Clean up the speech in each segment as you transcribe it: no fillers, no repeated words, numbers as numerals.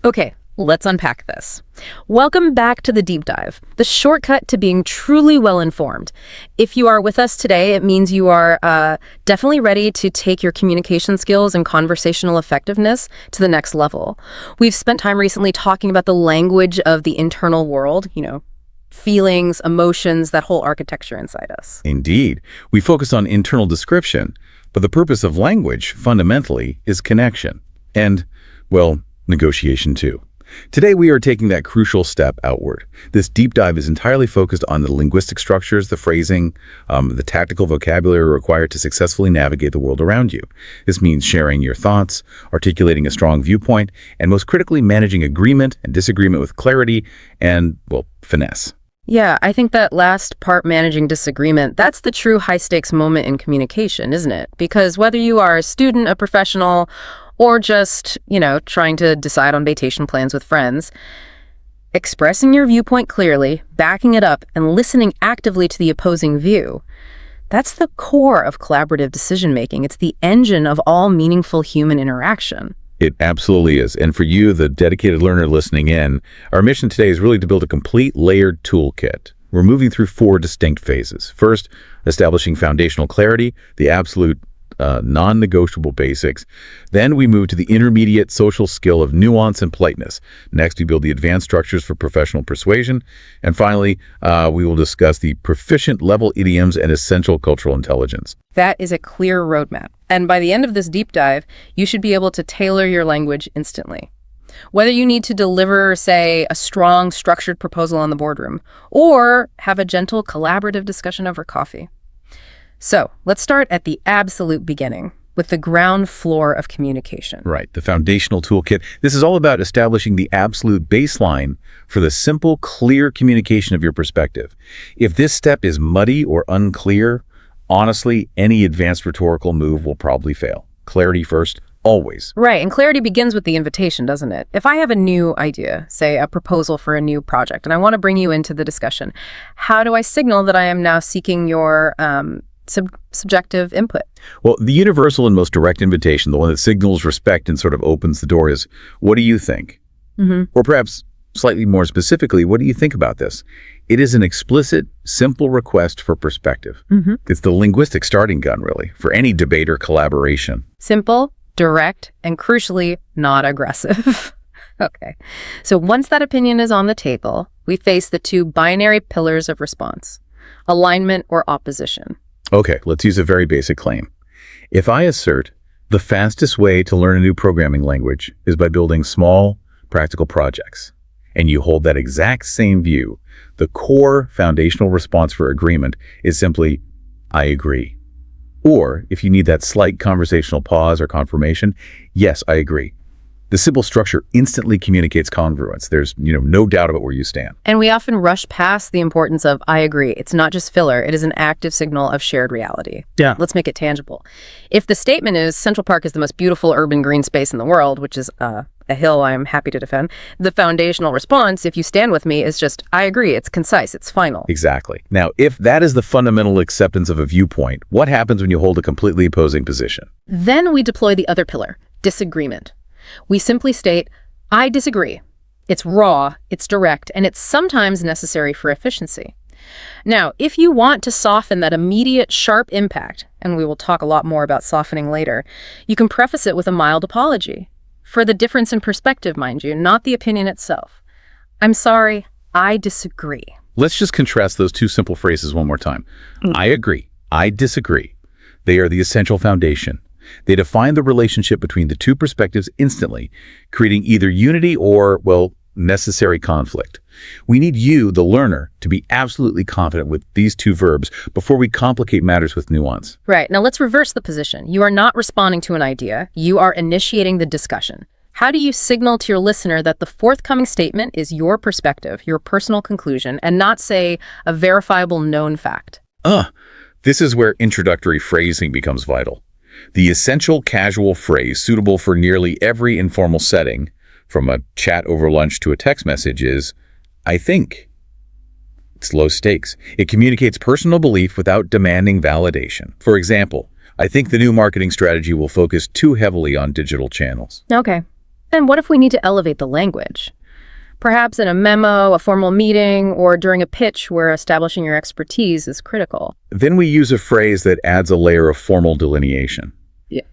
Okay, let's unpack this. Welcome back to the deep dive, the shortcut to being truly well-informed. If you are with us today, it means you are definitely ready to take your communication skills and conversational effectiveness to the next level. We've spent time recently talking about the language of the internal world, feelings, emotions, that whole architecture inside us. Indeed. We focus on internal description, but the purpose of language, fundamentally, is connection. And, well, negotiation too. Today we are taking that crucial step outward. This deep dive is entirely focused on the linguistic structures, the phrasing, the tactical vocabulary required to successfully navigate the world around you. This means sharing your thoughts, articulating a strong viewpoint, and most critically, managing agreement and disagreement with clarity and, well, finesse. Yeah, I think that last part, managing disagreement, that's the true high-stakes moment in communication, isn't it? Because whether you are a student, a professional, or just, trying to decide on vacation plans with friends, expressing your viewpoint clearly, backing it up, and listening actively to the opposing view, that's the core of collaborative decision-making. It's the engine of all meaningful human interaction. It absolutely is. And for you, the dedicated learner listening in, our mission today is really to build a complete layered toolkit. We're moving through 4 distinct phases. First, establishing foundational clarity, the absolute non-negotiable basics. Then we move to the intermediate social skill of nuance and politeness. Next, we build the advanced structures for professional persuasion. And finally, we will discuss the proficient level idioms and essential cultural intelligence. That is a clear roadmap. And by the end of this deep dive, you should be able to tailor your language instantly. Whether you need to deliver, say, a strong, structured proposal in the boardroom, or have a gentle, collaborative discussion over coffee. So let's start at the absolute beginning, with the ground floor of communication. Right, the foundational toolkit. This is all about establishing the absolute baseline for the simple, clear communication of your perspective. If this step is muddy or unclear, honestly, any advanced rhetorical move will probably fail. Clarity first, always. Right, and clarity begins with the invitation, doesn't it? If I have a new idea, say a proposal for a new project, and I want to bring you into the discussion, how do I signal that I am now seeking your subjective input? Well, the universal and most direct invitation, the one that signals respect and sort of opens the door, is, what do you think? Or perhaps slightly more specifically, what do you think about this? It is an explicit, simple request for perspective. It's the linguistic starting gun, really, for any debate or collaboration. Simple, direct, and crucially, not aggressive. Okay. So once that opinion is on the table, we face the 2 binary pillars of response: alignment or opposition. Okay, let's use a very basic claim. If I assert the fastest way to learn a new programming language is by building small, practical projects, and you hold that exact same view, the core foundational response for agreement is simply, I agree. Or, if you need that slight conversational pause or confirmation, yes, I agree. The simple structure instantly communicates congruence. There's, no doubt about where you stand. And we often rush past the importance of I agree. It's not just filler. It is an active signal of shared reality. Yeah. Let's make it tangible. If the statement is Central Park is the most beautiful urban green space in the world, which is a hill I'm happy to defend, the foundational response, if you stand with me, is just I agree. It's concise. It's final. Exactly. Now, if that is the fundamental acceptance of a viewpoint, what happens when you hold a completely opposing position? Then we deploy the other pillar, disagreement. We simply state, I disagree. It's raw, it's direct, and it's sometimes necessary for efficiency. Now, if you want to soften that immediate, sharp impact, and we will talk a lot more about softening later, you can preface it with a mild apology. For the difference in perspective, mind you, not the opinion itself. I'm sorry, I disagree. Let's just contrast those 2 simple phrases one more time. I agree. I disagree. They are the essential foundation. They define the relationship between the 2 perspectives instantly, creating either unity or, well, necessary conflict. We need you, the learner, to be absolutely confident with these 2 verbs before we complicate matters with nuance. Right. Now let's reverse the position. You are not responding to an idea. You are initiating the discussion. How do you signal to your listener that the forthcoming statement is your perspective, your personal conclusion, and not, say, a verifiable known fact? This is where introductory phrasing becomes vital. The essential casual phrase suitable for nearly every informal setting, from a chat over lunch to a text message, is, I think. It's low stakes. It communicates personal belief without demanding validation. For example, I think the new marketing strategy will focus too heavily on digital channels. Okay. Then what if we need to elevate the language? Perhaps in a memo, a formal meeting, or during a pitch where establishing your expertise is critical. Then we use a phrase that adds a layer of formal delineation,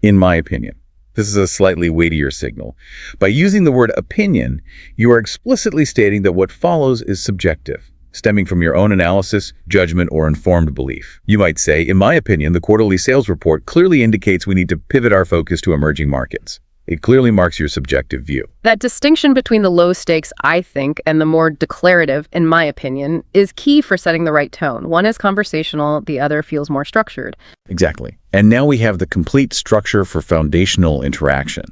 in my opinion. This is a slightly weightier signal. By using the word opinion, you are explicitly stating that what follows is subjective, stemming from your own analysis, judgment, or informed belief. You might say, in my opinion, the quarterly sales report clearly indicates we need to pivot our focus to emerging markets. It clearly marks your subjective view. That distinction between the low stakes, I think, and the more declarative, in my opinion, is key for setting the right tone. One is conversational, the other feels more structured. Exactly. And now we have the complete structure for foundational interaction.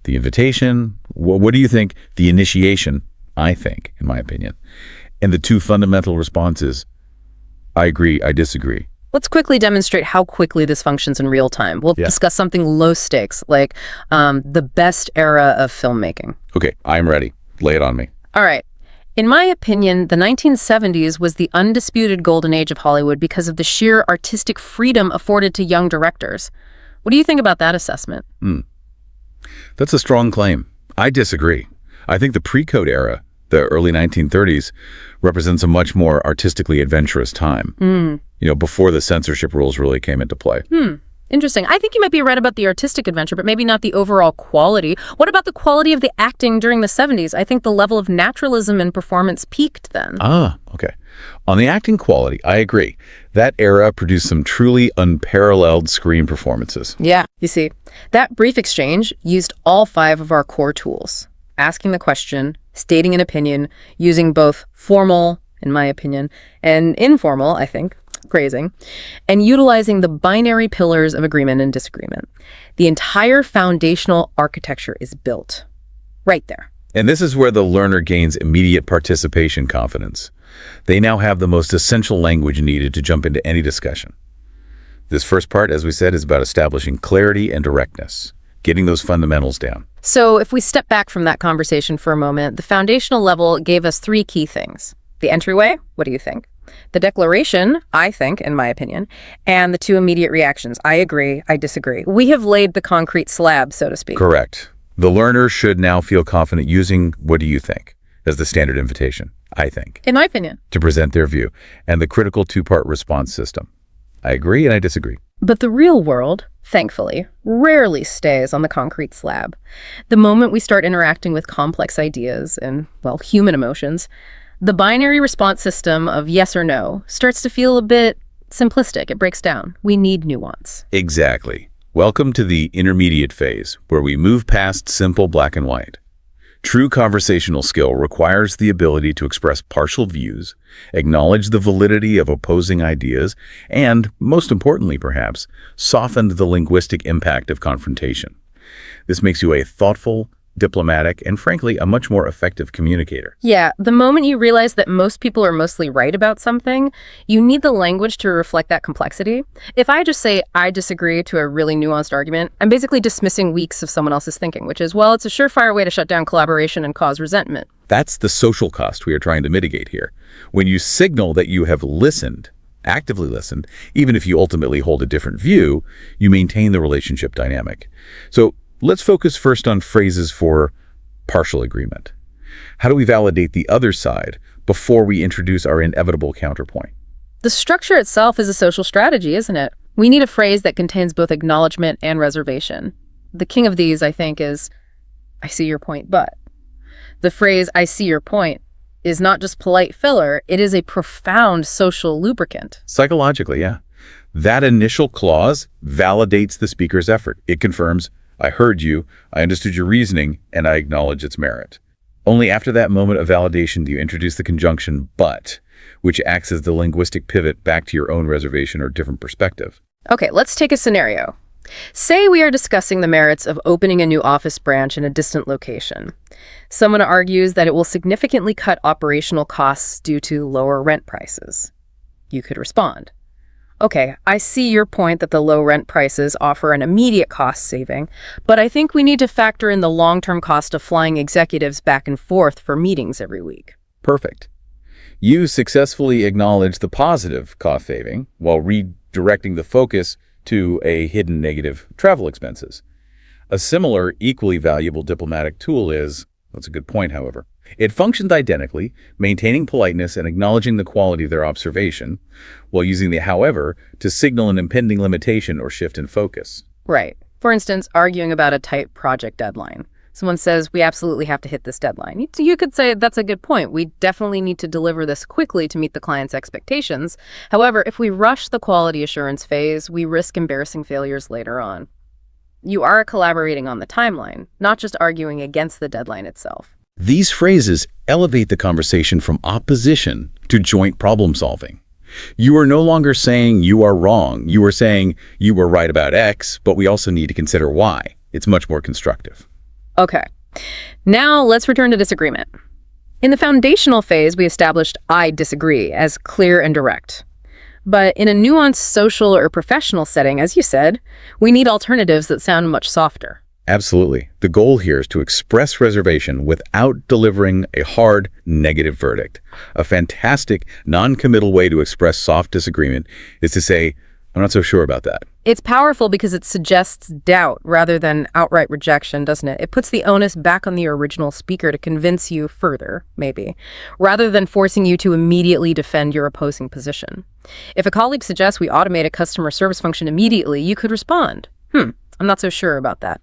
The invitation, what do you think? The initiation, I think, in my opinion. And the two fundamental responses, I agree, I disagree. Let's quickly demonstrate how quickly this functions in real time. We'll discuss something low stakes, like the best era of filmmaking. Okay, I'm ready. Lay it on me. All right. In my opinion, the 1970s was the undisputed golden age of Hollywood because of the sheer artistic freedom afforded to young directors. What do you think about that assessment? That's a strong claim. I disagree. I think the pre-code era, the early 1930s, represents a much more artistically adventurous time. Before the censorship rules really came into play. Interesting. I think you might be right about the artistic adventure, but maybe not the overall quality. What about the quality of the acting during the 70s? I think the level of naturalism in performance peaked then. Okay. On the acting quality, I agree. That era produced some truly unparalleled screen performances. Yeah, you see, that brief exchange used all 5 of our core tools. Asking the question, stating an opinion, using both formal, in my opinion, and informal, I think, phrasing, and utilizing the binary pillars of agreement and disagreement. The entire foundational architecture is built right there. And this is where the learner gains immediate participation confidence. They now have the most essential language needed to jump into any discussion. This first part, as we said, is about establishing clarity and directness, getting those fundamentals down. So if we step back from that conversation for a moment, the foundational level gave us 3 key things. The entryway, what do you think? The declaration, I think, in my opinion, and the 2 immediate reactions. I agree, I disagree. We have laid the concrete slab, so to speak. Correct. The learner should now feel confident using what do you think as the standard invitation, I think. In my opinion. To present their view, and the critical 2-part response system. I agree and I disagree. But the real world, thankfully, rarely stays on the concrete slab. The moment we start interacting with complex ideas and, well, human emotions, the binary response system of yes or no starts to feel a bit simplistic. It breaks down. We need nuance. Exactly. Welcome to the intermediate phase, where we move past simple black and white. True conversational skill requires the ability to express partial views, acknowledge the validity of opposing ideas, and, most importantly perhaps, soften the linguistic impact of confrontation. This makes you a thoughtful, diplomatic, and frankly, a much more effective communicator. Yeah, the moment you realize that most people are mostly right about something, you need the language to reflect that complexity. If I just say I disagree to a really nuanced argument, I'm basically dismissing weeks of someone else's thinking, which is, well, it's a surefire way to shut down collaboration and cause resentment. That's the social cost we are trying to mitigate here. When you signal that you have listened, actively listened, even if you ultimately hold a different view, you maintain the relationship dynamic. So let's focus first on phrases for partial agreement. How do we validate the other side before we introduce our inevitable counterpoint? The structure itself is a social strategy, isn't it? We need a phrase that contains both acknowledgement and reservation. The king of these, I think, is, I see your point, but. The phrase, I see your point, is not just polite filler, it is a profound social lubricant. Psychologically, yeah. That initial clause validates the speaker's effort. It confirms, I heard you, I understood your reasoning, and I acknowledge its merit. Only after that moment of validation do you introduce the conjunction but, which acts as the linguistic pivot back to your own reservation or different perspective. Okay, let's take a scenario. Say we are discussing the merits of opening a new office branch in a distant location. Someone argues that it will significantly cut operational costs due to lower rent prices. You could respond, okay, I see your point that the low rent prices offer an immediate cost saving, but I think we need to factor in the long-term cost of flying executives back and forth for meetings every week. Perfect. You successfully acknowledge the positive cost saving while redirecting the focus to a hidden negative travel expenses. A similar, equally valuable diplomatic tool is, that's a good point, however, it functions identically, maintaining politeness and acknowledging the quality of their observation, while using the however to signal an impending limitation or shift in focus. Right. For instance, arguing about a tight project deadline. Someone says, we absolutely have to hit this deadline. You could say, that's a good point. We definitely need to deliver this quickly to meet the client's expectations. However, if we rush the quality assurance phase, we risk embarrassing failures later on. You are collaborating on the timeline, not just arguing against the deadline itself. These phrases elevate the conversation from opposition to joint problem solving. You are no longer saying you are wrong. You are saying you were right about X, but we also need to consider Y. It's much more constructive. Okay, now let's return to disagreement. In the foundational phase, we established I disagree as clear and direct. But in a nuanced social or professional setting, as you said, we need alternatives that sound much softer. Absolutely. The goal here is to express reservation without delivering a hard, negative verdict. A fantastic, non-committal way to express soft disagreement is to say, I'm not so sure about that. It's powerful because it suggests doubt rather than outright rejection, doesn't it? It puts the onus back on the original speaker to convince you further, maybe, rather than forcing you to immediately defend your opposing position. If a colleague suggests we automate a customer service function immediately, you could respond, I'm not so sure about that.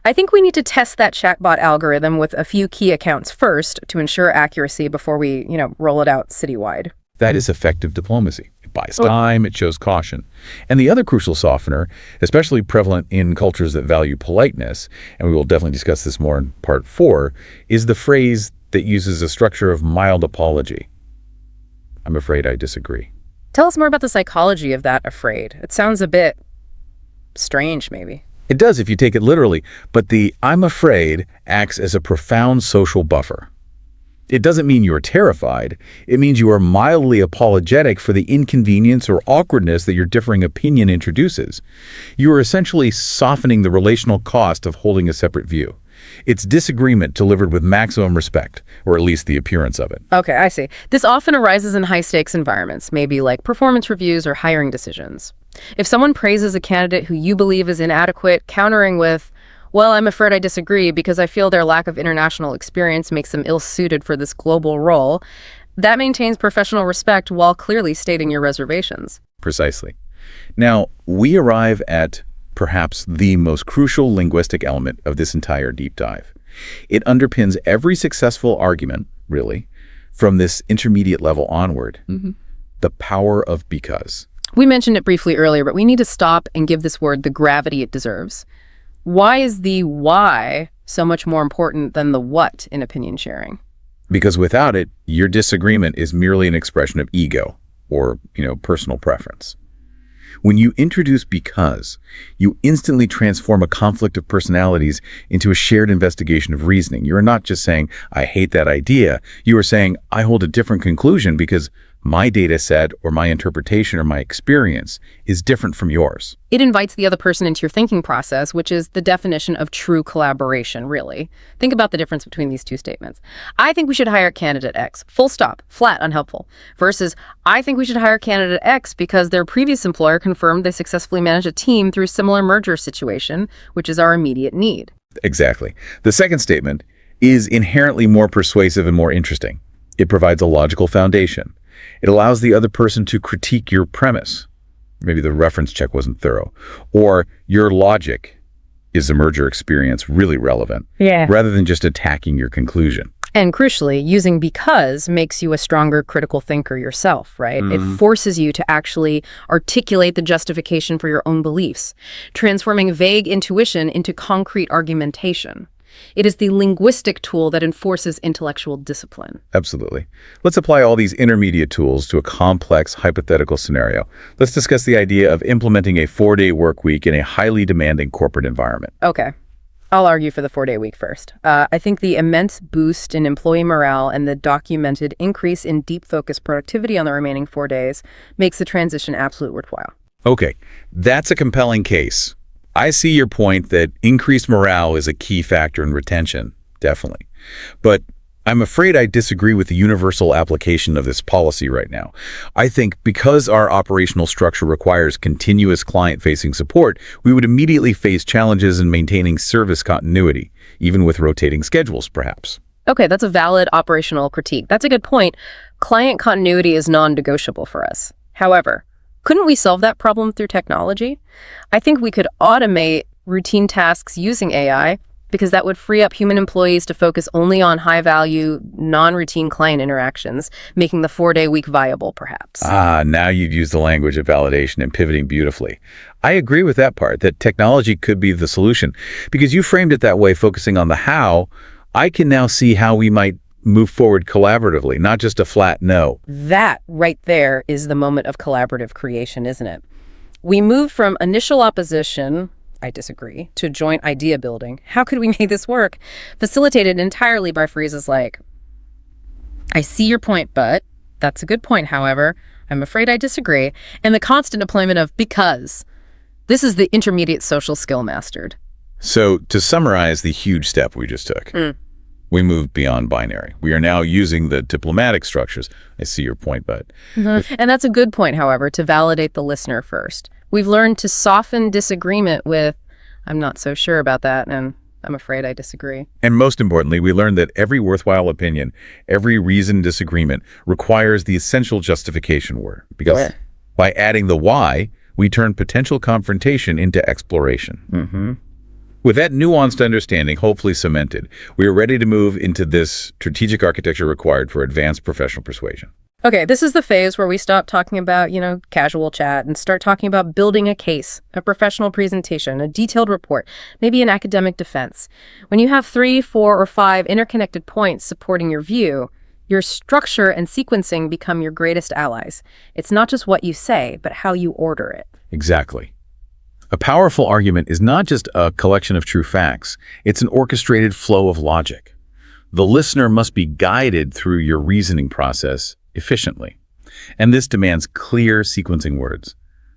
I think we need to test that chatbot algorithm with a few key accounts first to ensure accuracy before we, roll it out citywide. That is effective diplomacy. It buys time, it shows caution. And the other crucial softener, especially prevalent in cultures that value politeness, and we will definitely discuss this more in part 4, is the phrase that uses a structure of mild apology. I'm afraid I disagree. Tell us more about the psychology of that afraid. It sounds a bit strange, maybe. It does if you take it literally, but the I'm afraid acts as a profound social buffer. It doesn't mean you're terrified. It means you are mildly apologetic for the inconvenience or awkwardness that your differing opinion introduces. You are essentially softening the relational cost of holding a separate view. It's disagreement delivered with maximum respect, or at least the appearance of it. Okay, I see. This often arises in high-stakes environments, maybe like performance reviews or hiring decisions. If someone praises a candidate who you believe is inadequate, countering with, well, I'm afraid I disagree because I feel their lack of international experience makes them ill-suited for this global role, that maintains professional respect while clearly stating your reservations. Precisely. Now, we arrive at perhaps the most crucial linguistic element of this entire deep dive. It underpins every successful argument, really, from this intermediate level onward. The power of because. We mentioned it briefly earlier, but we need to stop and give this word the gravity it deserves. Why is the why so much more important than the what in opinion sharing? Because without it, your disagreement is merely an expression of ego or, personal preference. When you introduce because, you instantly transform a conflict of personalities into a shared investigation of reasoning. You are not just saying, I hate that idea. You are saying, I hold a different conclusion because my data set or my interpretation or my experience is different from yours. It invites the other person into your thinking process, which is the definition of true collaboration, really. Think about the difference between these two statements. I think we should hire candidate X, full stop, flat, unhelpful, versus I think we should hire candidate X because their previous employer confirmed they successfully managed a team through a similar merger situation, which is our immediate need. Exactly. The second statement is inherently more persuasive and more interesting. It provides a logical foundation. It allows the other person to critique your premise. Maybe the reference check wasn't thorough. Or your logic, is the merger experience really relevant? Rather than just attacking your conclusion. And crucially, using because makes you a stronger critical thinker yourself, right? It forces you to actually articulate the justification for your own beliefs, transforming vague intuition into concrete argumentation. It is the linguistic tool that enforces intellectual discipline. Absolutely. Let's apply all these intermediate tools to a complex hypothetical scenario. Let's discuss the idea of implementing a 4-day work week in a highly demanding corporate environment. Okay. I'll argue for the 4-day week first. I think the immense boost in employee morale and the documented increase in deep focus productivity on the remaining 4 days makes the transition absolutely worthwhile. Okay, that's a compelling case. I see your point that increased morale is a key factor in retention, definitely. But I'm afraid I disagree with the universal application of this policy right now. I think because our operational structure requires continuous client-facing support, we would immediately face challenges in maintaining service continuity, even with rotating schedules, perhaps. Okay, that's a valid operational critique. That's a good point. Client continuity is non-negotiable for us. However, couldn't we solve that problem through technology? I think we could automate routine tasks using AI, because that would free up human employees to focus only on high-value, non-routine client interactions, making the 4-day week viable, perhaps. Now you've used the language of validation and pivoting beautifully. I agree with that part, that technology could be the solution. Because you framed it that way, focusing on the how, I can now see how we might move forward collaboratively, not just a flat no. That right there is the moment of collaborative creation, isn't it? We moved from initial opposition, I disagree, to joint idea building. How could we make this work? Facilitated entirely by phrases like, I see your point, but that's a good point, however. I'm afraid I disagree. And the constant deployment of because. This is the intermediate social skill mastered. So to summarize the huge step we just took, we moved beyond binary. We are now using the diplomatic structures. I see your point, but... And that's a good point, however, to validate the listener first. We've learned to soften disagreement with, I'm not so sure about that, and I'm afraid I disagree. And most importantly, we learned that every worthwhile opinion, every reasoned disagreement requires the essential justification word. Because by adding the why, we turn potential confrontation into exploration. With that nuanced understanding hopefully cemented, we are ready to move into this strategic architecture required for advanced professional persuasion. Okay, this is the phase where we stop talking about, casual chat and start talking about building a case, a professional presentation, a detailed report, maybe an academic defense. When you have 3, 4, or 5 interconnected points supporting your view, your structure and sequencing become your greatest allies. It's not just what you say, but how you order it. Exactly. A powerful argument is not just a collection of true facts. It's an orchestrated flow of logic. The listener must be guided through your reasoning process efficiently. And this demands clear sequencing words,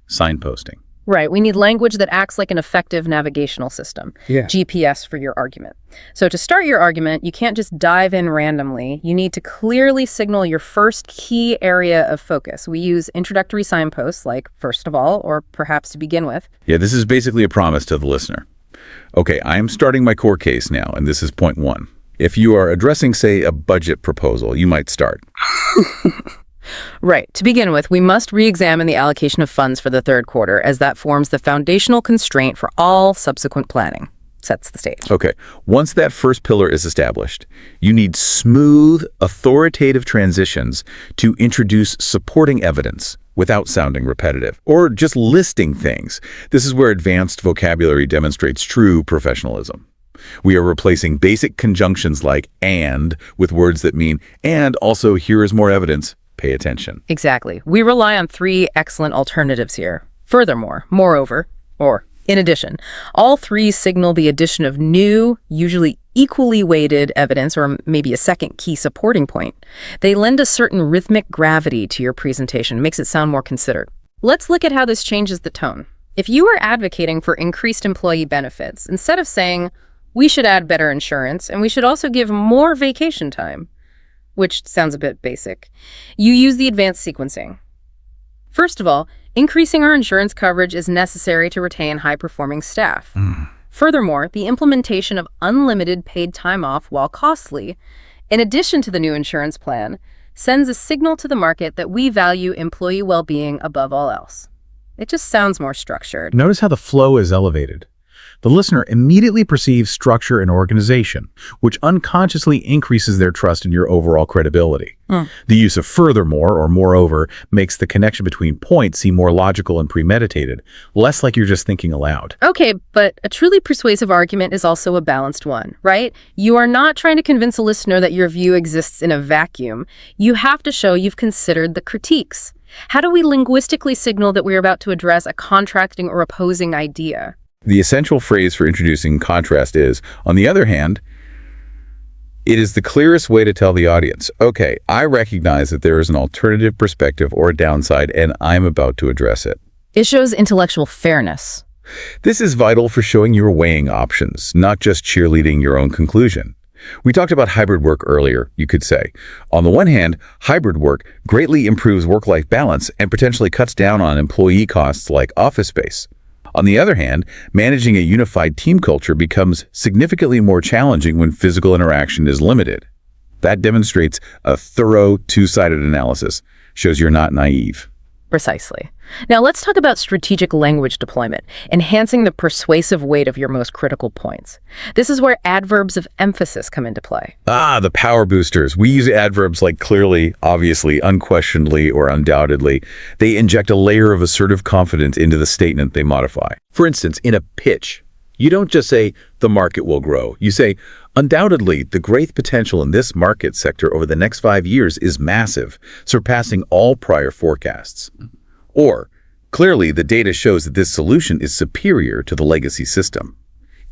signposting. Right. We need language that acts like an effective navigational system, GPS for your argument. So to start your argument, you can't just dive in randomly. You need to clearly signal your first key area of focus. We use introductory signposts like first of all, or perhaps to begin with. Yeah, this is basically a promise to the listener. Okay, I am starting my core case now, and this is point 1. If you are addressing, say, a budget proposal, you might start. Right. To begin with, we must re-examine the allocation of funds for the third quarter, as that forms the foundational constraint for all subsequent planning. Sets the stage. Okay. Once that first pillar is established, you need smooth, authoritative transitions to introduce supporting evidence without sounding repetitive or just listing things. This is where advanced vocabulary demonstrates true professionalism. We are replacing basic conjunctions like and with words that mean and also here is more evidence. Pay attention. Exactly. We rely on 3 excellent alternatives here. Furthermore, moreover, or in addition, all 3 signal the addition of new, usually equally weighted evidence or maybe a second key supporting point. They lend a certain rhythmic gravity to your presentation, makes it sound more considered. Let's look at how this changes the tone. If you are advocating for increased employee benefits, instead of saying, we should add better insurance and we should also give more vacation time, which sounds a bit basic, you use the advanced sequencing. First of all, increasing our insurance coverage is necessary to retain high-performing staff. Furthermore, the implementation of unlimited paid time off, while costly, in addition to the new insurance plan, sends a signal to the market that we value employee well-being above all else. It just sounds more structured. Notice how the flow is elevated. The listener immediately perceives structure and organization, which unconsciously increases their trust in your overall credibility. The use of furthermore or moreover makes the connection between points seem more logical and premeditated, less like you're just thinking aloud. Okay, but a truly persuasive argument is also a balanced one, right? You are not trying to convince a listener that your view exists in a vacuum. You have to show you've considered the critiques. How do we linguistically signal that we're about to address a contracting or opposing idea? The essential phrase for introducing contrast is, on the other hand, it is the clearest way to tell the audience, okay, I recognize that there is an alternative perspective or a downside, and I'm about to address it. It shows intellectual fairness. This is vital for showing you're weighing options, not just cheerleading your own conclusion. We talked about hybrid work earlier, you could say. On the one hand, hybrid work greatly improves work-life balance and potentially cuts down on employee costs like office space. On the other hand, managing a unified team culture becomes significantly more challenging when physical interaction is limited. That demonstrates a thorough two-sided analysis, shows you're not naive. Precisely. Now let's talk about strategic language deployment, enhancing the persuasive weight of your most critical points. This is where adverbs of emphasis come into play. The power boosters. We use adverbs like clearly, obviously, unquestionably, or undoubtedly. They inject a layer of assertive confidence into the statement they modify. For instance, in a pitch, you don't just say, the market will grow. You say, undoubtedly, the growth potential in this market sector over the next 5 years is massive, surpassing all prior forecasts. Or, clearly, the data shows that this solution is superior to the legacy system.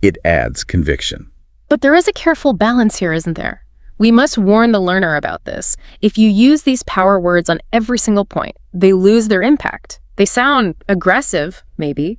It adds conviction. But there is a careful balance here, isn't there? We must warn the learner about this. If you use these power words on every single point, they lose their impact. They sound aggressive, maybe.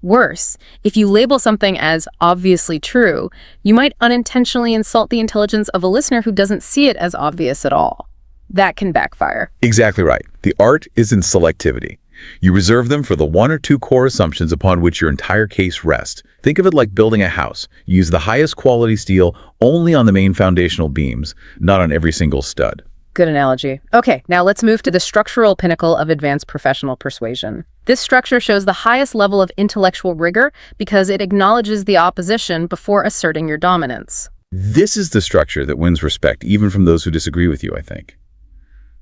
Worse, if you label something as obviously true, you might unintentionally insult the intelligence of a listener who doesn't see it as obvious at all. That can backfire. Exactly right. The art is in selectivity. You reserve them for the one or two core assumptions upon which your entire case rests. Think of it like building a house. You use the highest quality steel only on the main foundational beams, not on every single stud. Good analogy. Okay, now let's move to the structural pinnacle of advanced professional persuasion. This structure shows the highest level of intellectual rigor because it acknowledges the opposition before asserting your dominance. This is the structure that wins respect even from those who disagree with you, I think.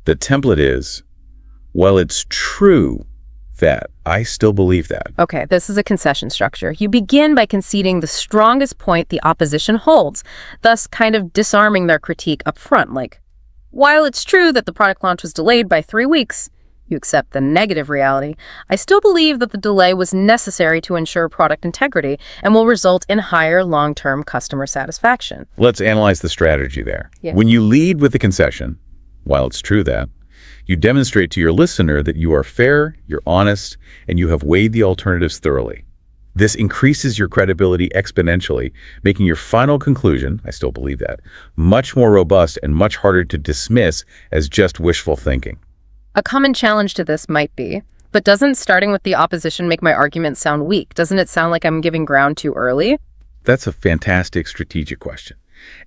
The template is, well, it's true that I still believe that. Okay, this is a concession structure. You begin by conceding the strongest point the opposition holds, thus kind of disarming their critique up front, like, while it's true that the product launch was delayed by 3 weeks, you accept the negative reality, I still believe that the delay was necessary to ensure product integrity and will result in higher long-term customer satisfaction. Let's analyze the strategy there. Yeah. When you lead with the concession, while it's true that, you demonstrate to your listener that you are fair, you're honest, and you have weighed the alternatives thoroughly. This increases your credibility exponentially, making your final conclusion, I still believe that, much more robust and much harder to dismiss as just wishful thinking. A common challenge to this might be, but doesn't starting with the opposition make my argument sound weak? Doesn't it sound like I'm giving ground too early? That's a fantastic strategic question.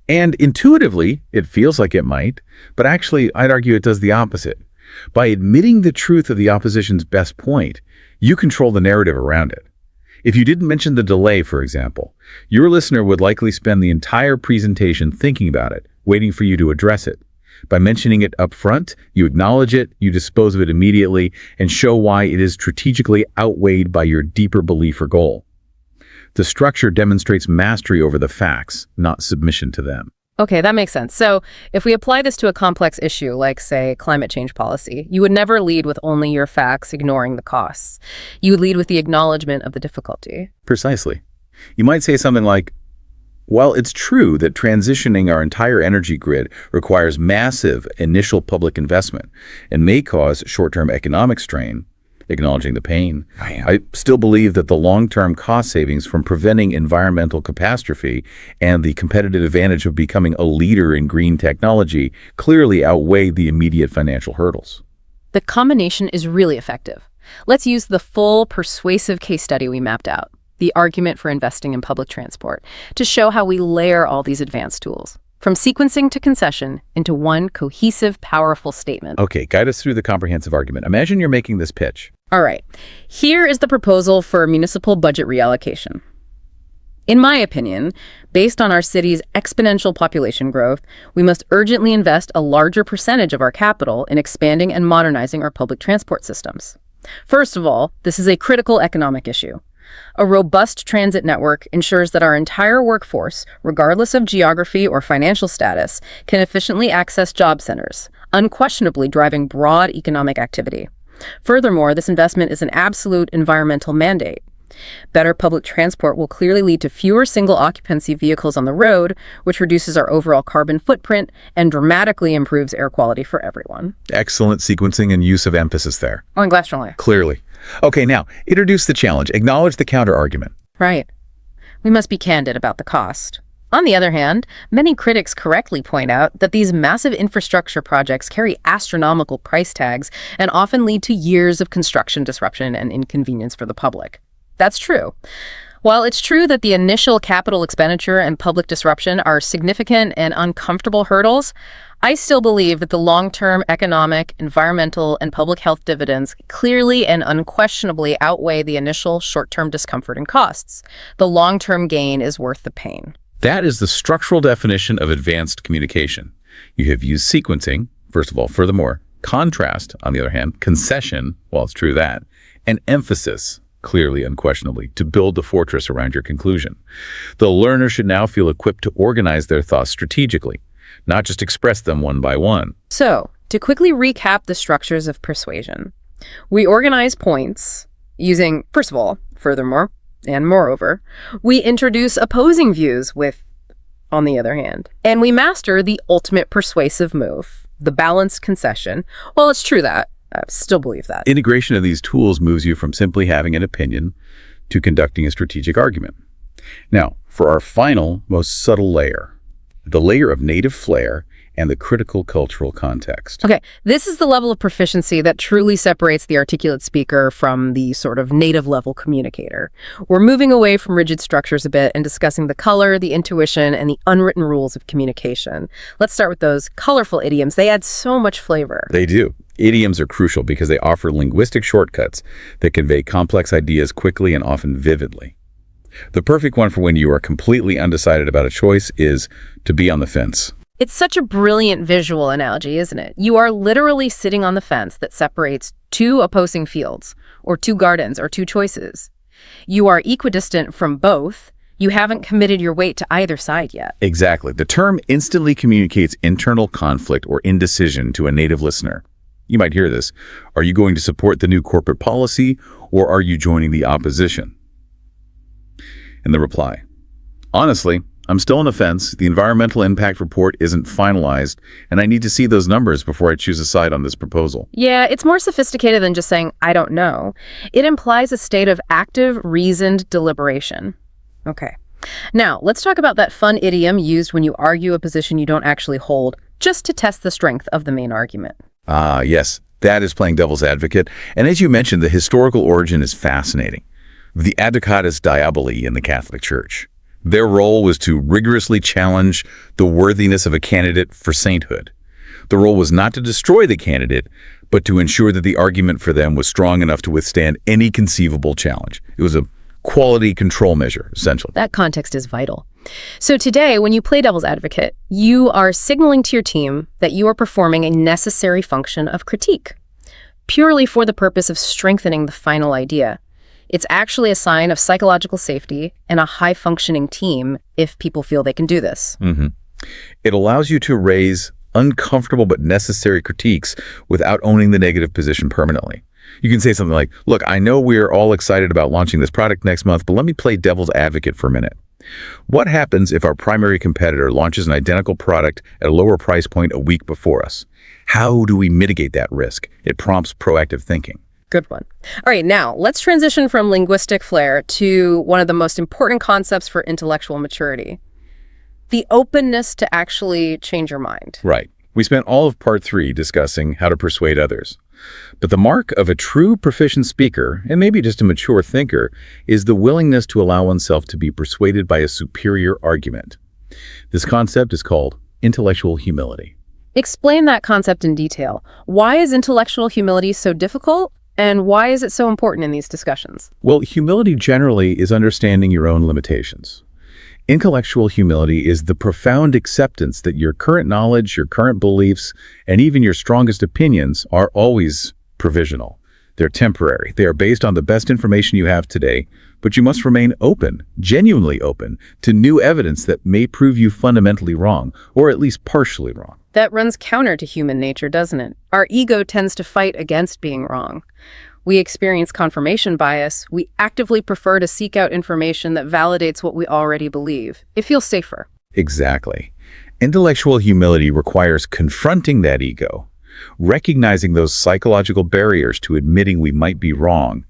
And intuitively, it feels like it might, but actually, I'd argue it does the opposite. By admitting the truth of the opposition's best point, you control the narrative around it. If you didn't mention the delay, for example, your listener would likely spend the entire presentation thinking about it, waiting for you to address it. By mentioning it up front, you acknowledge it, you dispose of it immediately, and show why it is strategically outweighed by your deeper belief or goal. The structure demonstrates mastery over the facts, not submission to them. Okay, that makes sense. So if we apply this to a complex issue, like, say, climate change policy, you would never lead with only your facts, ignoring the costs. You would lead with the acknowledgement of the difficulty. Precisely. You might say something like, while it's true that transitioning our entire energy grid requires massive initial public investment and may cause short-term economic strain, acknowledging the pain, I still believe that the long-term cost savings from preventing environmental catastrophe and the competitive advantage of becoming a leader in green technology clearly outweigh the immediate financial hurdles. The combination is really effective. Let's use the full persuasive case study we mapped out, the argument for investing in public transport, to show how we layer all these advanced tools, from sequencing to concession, into one cohesive, powerful statement. Okay, guide us through the comprehensive argument. Imagine you're making this pitch. All right, here is the proposal for municipal budget reallocation. In my opinion, based on our city's exponential population growth, we must urgently invest a larger percentage of our capital in expanding and modernizing our public transport systems. First of all, this is a critical economic issue. A robust transit network ensures that our entire workforce, regardless of geography or financial status, can efficiently access job centers, unquestionably driving broad economic activity. Furthermore, this investment is an absolute environmental mandate. Better public transport will clearly lead to fewer single-occupancy vehicles on the road, which reduces our overall carbon footprint and dramatically improves air quality for everyone. Excellent sequencing and use of emphasis there. Oh, and glastrally. Clearly. Okay, now, introduce the challenge. Acknowledge the counter-argument. Right. We must be candid about the cost. On the other hand, many critics correctly point out that these massive infrastructure projects carry astronomical price tags and often lead to years of construction disruption and inconvenience for the public. That's true. While it's true that the initial capital expenditure and public disruption are significant and uncomfortable hurdles, I still believe that the long-term economic, environmental, and public health dividends clearly and unquestionably outweigh the initial short-term discomfort and costs. The long-term gain is worth the pain. That is the structural definition of advanced communication. You have used sequencing, first of all. Furthermore, contrast, on the other hand, concession, well, it's true that, and emphasis, clearly, unquestionably, to build the fortress around your conclusion. The learner should now feel equipped to organize their thoughts strategically, not just express them one by one. So, to quickly recap the structures of persuasion, we organize points using, first of all, furthermore, and moreover, we introduce opposing views with, on the other hand, and we master the ultimate persuasive move, the balanced concession. Well, it's true that. I still believe that. Integration of these tools moves you from simply having an opinion to conducting a strategic argument. Now, for our final, most subtle layer, the layer of native flair and the critical cultural context. Okay, this is the level of proficiency that truly separates the articulate speaker from the sort of native level communicator. We're moving away from rigid structures a bit and discussing the color, the intuition, and the unwritten rules of communication. Let's start with those colorful idioms. They add so much flavor. They do. Idioms are crucial because they offer linguistic shortcuts that convey complex ideas quickly and often vividly. The perfect one for when you are completely undecided about a choice is to be on the fence. It's such a brilliant visual analogy, isn't it? You are literally sitting on the fence that separates two opposing fields, or two gardens, or two choices. You are equidistant from both. You haven't committed your weight to either side yet. Exactly. The term instantly communicates internal conflict or indecision to a native listener. You might hear this. Are you going to support the new corporate policy, or are you joining the opposition? And the reply, honestly, I'm still on the fence. The environmental impact report isn't finalized, and I need to see those numbers before I choose a side on this proposal. Yeah, it's more sophisticated than just saying, I don't know. It implies a state of active, reasoned deliberation. Okay. Now, let's talk about that fun idiom used when you argue a position you don't actually hold, just to test the strength of the main argument. Ah, yes, that is playing devil's advocate. And as you mentioned, the historical origin is fascinating. The Advocatus Diaboli in the Catholic Church. Their role was to rigorously challenge the worthiness of a candidate for sainthood. The role was not to destroy the candidate, but to ensure that the argument for them was strong enough to withstand any conceivable challenge. It was a quality control measure, essentially. That context is vital. So today, when you play devil's advocate, you are signaling to your team that you are performing a necessary function of critique, purely for the purpose of strengthening the final idea. It's actually a sign of psychological safety and a high-functioning team if people feel they can do this. Mm-hmm. It allows you to raise uncomfortable but necessary critiques without owning the negative position permanently. You can say something like, look, I know we're all excited about launching this product next month, but let me play devil's advocate for a minute. What happens if our primary competitor launches an identical product at a lower price point a week before us? How do we mitigate that risk? It prompts proactive thinking. Good one. All right, now let's transition from linguistic flair to one of the most important concepts for intellectual maturity. The openness to actually change your mind. Right. We spent all of part 3 discussing how to persuade others. But the mark of a true proficient speaker, and maybe just a mature thinker, is the willingness to allow oneself to be persuaded by a superior argument. This concept is called intellectual humility. Explain that concept in detail. Why is intellectual humility so difficult? And why is it so important in these discussions? Well, humility generally is understanding your own limitations. Intellectual humility is the profound acceptance that your current knowledge, your current beliefs, and even your strongest opinions are always provisional. They're temporary. They are based on the best information you have today, but you must remain open, genuinely open, to new evidence that may prove you fundamentally wrong, or at least partially wrong. That runs counter to human nature, doesn't it? Our ego tends to fight against being wrong. We experience confirmation bias. We actively prefer to seek out information that validates what we already believe. It feels safer. Exactly. Intellectual humility requires confronting that ego, recognizing those psychological barriers to admitting we might be wrong,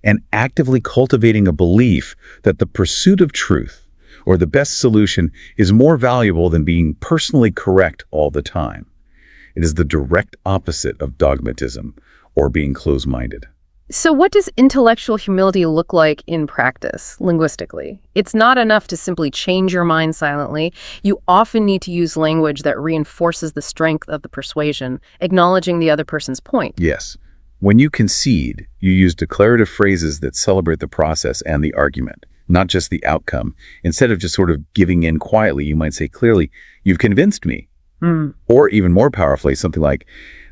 and actively cultivating a belief that the pursuit of truth, or the best solution is more valuable than being personally correct all the time. It is the direct opposite of dogmatism or being closed-minded. So what does intellectual humility look like in practice, linguistically? It's not enough to simply change your mind silently. You often need to use language that reinforces the strength of the persuasion, acknowledging the other person's point. Yes. When you concede, you use declarative phrases that celebrate the process and the argument, not just the outcome. Instead of just sort of giving in quietly, you might say clearly, "You've convinced me." Or even more powerfully, something like,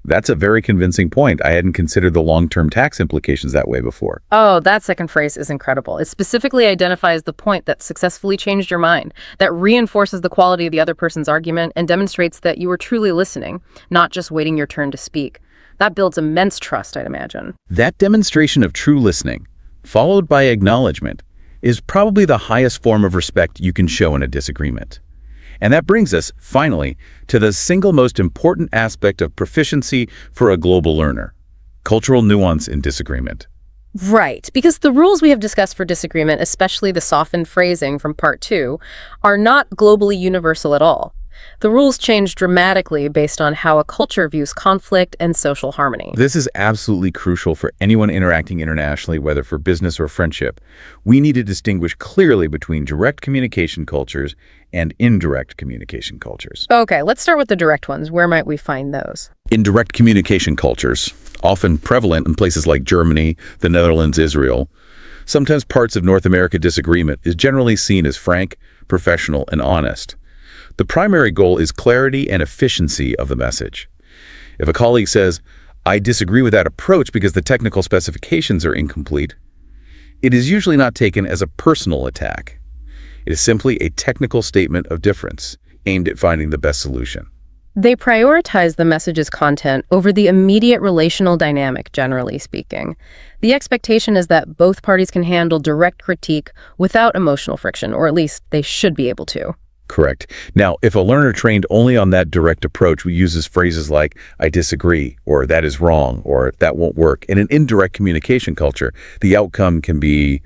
"That's a very convincing point. I hadn't considered the long-term tax implications that way before." Oh, that second phrase is incredible. It specifically identifies the point that successfully changed your mind, that reinforces the quality of the other person's argument and demonstrates that you were truly listening, not just waiting your turn to speak. That builds immense trust, I'd imagine. That demonstration of true listening, followed by acknowledgement, is probably the highest form of respect you can show in a disagreement. And that brings us, finally, to the single most important aspect of proficiency for a global learner: cultural nuance in disagreement. Right, because the rules we have discussed for disagreement, especially the softened phrasing from Part 2, are not globally universal at all. The rules change dramatically based on how a culture views conflict and social harmony. This is absolutely crucial for anyone interacting internationally, whether for business or friendship. We need to distinguish clearly between direct communication cultures and indirect communication cultures. Okay, let's start with the direct ones. Where might we find those? Indirect communication cultures, often prevalent in places like Germany, the Netherlands, Israel. Sometimes parts of North America disagreement is generally seen as frank, professional, and honest. The primary goal is clarity and efficiency of the message. If a colleague says, "I disagree with that approach because the technical specifications are incomplete," it is usually not taken as a personal attack. It is simply a technical statement of difference, aimed at finding the best solution. They prioritize the message's content over the immediate relational dynamic, generally speaking. The expectation is that both parties can handle direct critique without emotional friction, or at least they should be able to. Correct. Now, if a learner trained only on that direct approach uses phrases like, "I disagree," or "that is wrong," or "that won't work," in an indirect communication culture, the outcome can be,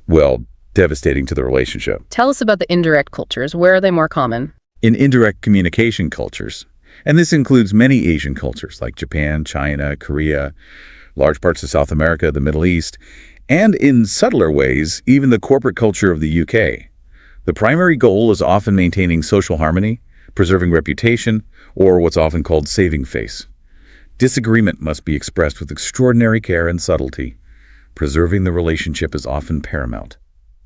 well, devastating to the relationship. Tell us about the indirect cultures. Where are they more common? In indirect communication cultures, and this includes many Asian cultures like Japan, China, Korea, large parts of South America, the Middle East, and in subtler ways, even the corporate culture of the UK. The primary goal is often maintaining social harmony, preserving reputation, or what's often called saving face. Disagreement must be expressed with extraordinary care and subtlety. Preserving the relationship is often paramount.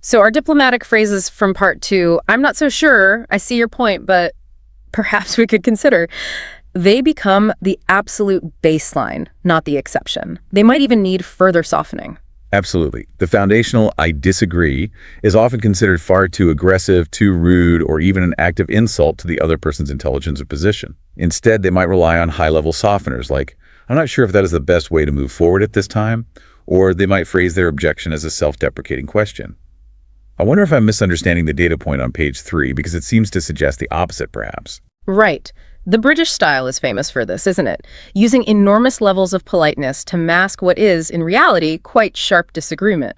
So our diplomatic phrases from Part 2, "I'm not so sure, I see your point, but perhaps we could consider," they become the absolute baseline, not the exception. They might even need further softening. Absolutely. The foundational "I disagree" is often considered far too aggressive, too rude, or even an act of insult to the other person's intelligence or position. Instead, they might rely on high-level softeners like, "I'm not sure if that is the best way to move forward at this time," or they might phrase their objection as a self-deprecating question. I wonder if I'm misunderstanding the data point on page 3 because it seems to suggest the opposite, perhaps. Right. The British style is famous for this, isn't it? Using enormous levels of politeness to mask what is, in reality, quite sharp disagreement.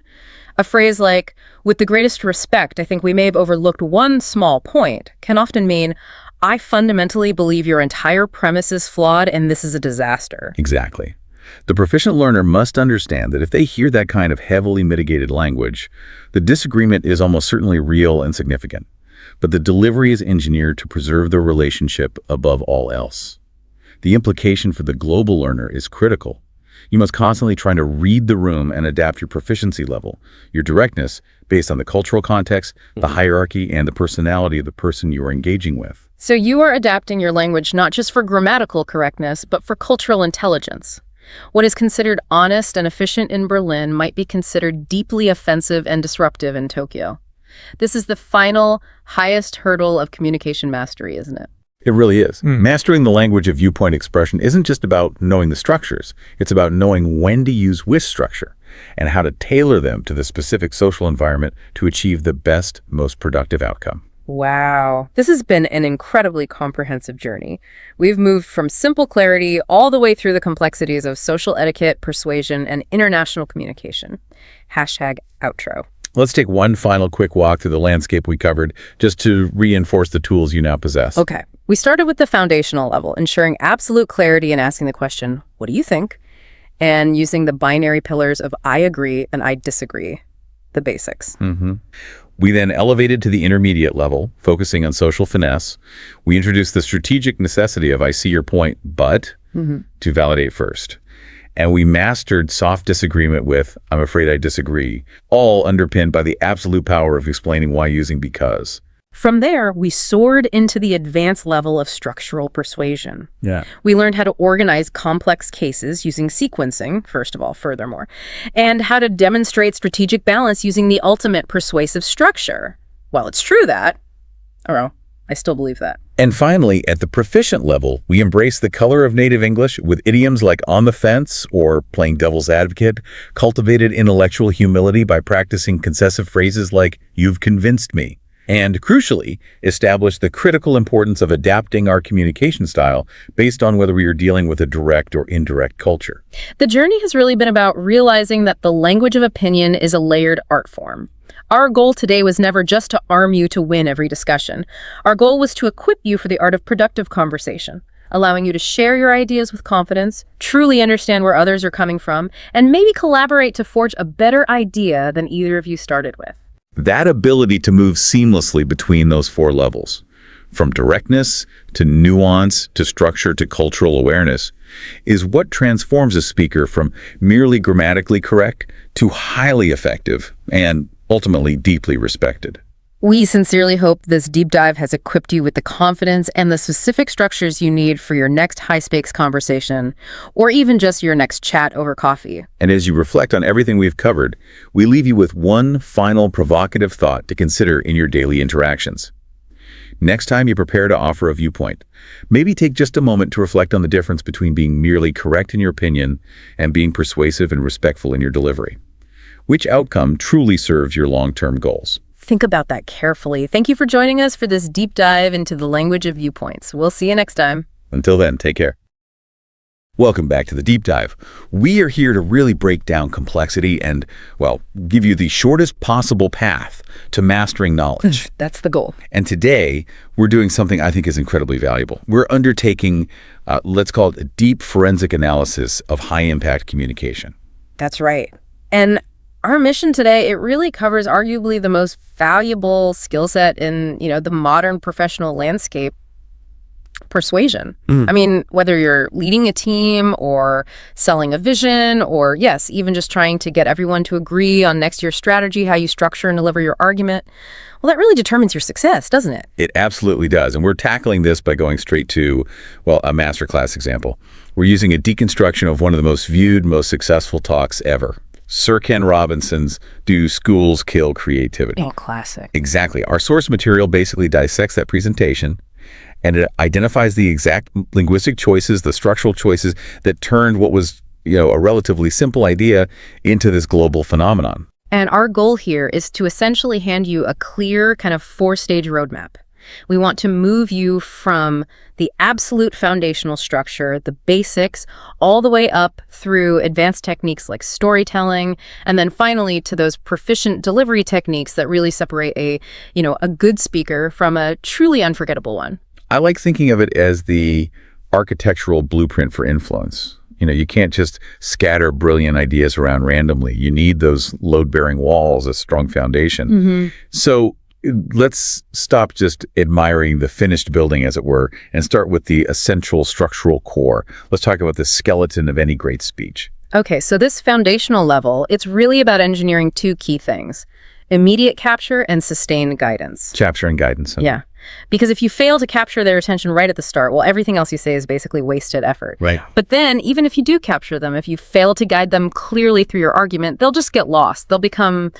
A phrase like, "With the greatest respect, I think we may have overlooked one small point," can often mean, "I fundamentally believe your entire premise is flawed and this is a disaster." Exactly. The proficient learner must understand that if they hear that kind of heavily mitigated language, the disagreement is almost certainly real and significant. But the delivery is engineered to preserve the relationship above all else. The implication for the global learner is critical. You must constantly try to read the room and adapt your proficiency level, your directness, based on the cultural context, the hierarchy, and the personality of the person you are engaging with. So you are adapting your language not just for grammatical correctness, but for cultural intelligence. What is considered honest and efficient in Berlin might be considered deeply offensive and disruptive in Tokyo. This is the final, highest hurdle of communication mastery, isn't it? It really is. Mastering the language of viewpoint expression isn't just about knowing the structures. It's about knowing when to use which structure and how to tailor them to the specific social environment to achieve the best, most productive outcome. Wow. This has been an incredibly comprehensive journey. We've moved from simple clarity all the way through the complexities of social etiquette, persuasion, and international communication. #outro. Let's take one final quick walk through the landscape we covered just to reinforce the tools you now possess. Okay. We started with the foundational level, ensuring absolute clarity and asking the question, what do you think? And using the binary pillars of I agree and I disagree, the basics. We then elevated to the intermediate level, focusing on social finesse. We introduced the strategic necessity of I see your point, but to validate first. And we mastered soft disagreement with I'm afraid I disagree, all underpinned by the absolute power of explaining why using because. From there, we soared into the advanced level of structural persuasion. Yeah. We learned how to organize complex cases using sequencing, first of all, furthermore, and how to demonstrate strategic balance using the ultimate persuasive structure. Well, it's true that, I still believe that. And finally, at the proficient level, we embrace the color of native English with idioms like on the fence or playing devil's advocate, cultivated intellectual humility by practicing concessive phrases like you've convinced me. And crucially, establish the critical importance of adapting our communication style based on whether we are dealing with a direct or indirect culture. The journey has really been about realizing that the language of opinion is a layered art form. Our goal today was never just to arm you to win every discussion. Our goal was to equip you for the art of productive conversation, allowing you to share your ideas with confidence, truly understand where others are coming from, and maybe collaborate to forge a better idea than either of you started with. That ability to move seamlessly between those four levels, from directness to nuance to structure to cultural awareness, is what transforms a speaker from merely grammatically correct to highly effective and ultimately deeply respected. We sincerely hope this deep dive has equipped you with the confidence and the specific structures you need for your next high-stakes conversation, or even just your next chat over coffee. And as you reflect on everything we've covered, we leave you with one final provocative thought to consider in your daily interactions. Next time you prepare to offer a viewpoint, maybe take just a moment to reflect on the difference between being merely correct in your opinion and being persuasive and respectful in your delivery. Which outcome truly serves your long-term goals? Think about that carefully. Thank you for joining us for this deep dive into the language of viewpoints. We'll see you next time. Until then, take care. Welcome back to the Deep Dive. We are here to really break down complexity and, well, give you the shortest possible path to mastering knowledge. That's the goal. And today, we're doing something I think is incredibly valuable. We're undertaking, let's call it a deep forensic analysis of high-impact communication. That's right. And our mission today, it really covers arguably the most valuable skill set in, the modern professional landscape, persuasion. I mean, whether you're leading a team or selling a vision or, yes, even just trying to get everyone to agree on next year's strategy, how you structure and deliver your argument, well, that really determines your success, doesn't it? It absolutely does. And we're tackling this by going straight to, well, a masterclass example. We're using a deconstruction of one of the most viewed, most successful talks ever. Sir Ken Robinson's Do Schools Kill Creativity? Oh, classic. Exactly. Our source material basically dissects that presentation, and it identifies the exact linguistic choices, the structural choices that turned what was, a relatively simple idea into this global phenomenon. And our goal here is to essentially hand you a clear kind of 4-stage roadmap. We want to move you from the absolute foundational structure, the basics, all the way up through advanced techniques like storytelling, and then finally to those proficient delivery techniques that really separate a good speaker from a truly unforgettable one. I like thinking of it as the architectural blueprint for influence. You can't just scatter brilliant ideas around randomly. You need those load-bearing walls, a strong foundation. So let's stop just admiring the finished building, as it were, and start with the essential structural core. Let's talk about the skeleton of any great speech. Okay, so this foundational level, it's really about engineering 2 key things: immediate capture and sustained guidance. Capture and guidance. Okay. Yeah, because if you fail to capture their attention right at the start, well, everything else you say is basically wasted effort. Right. But then, even if you do capture them, if you fail to guide them clearly through your argument, they'll just get lost. They'll become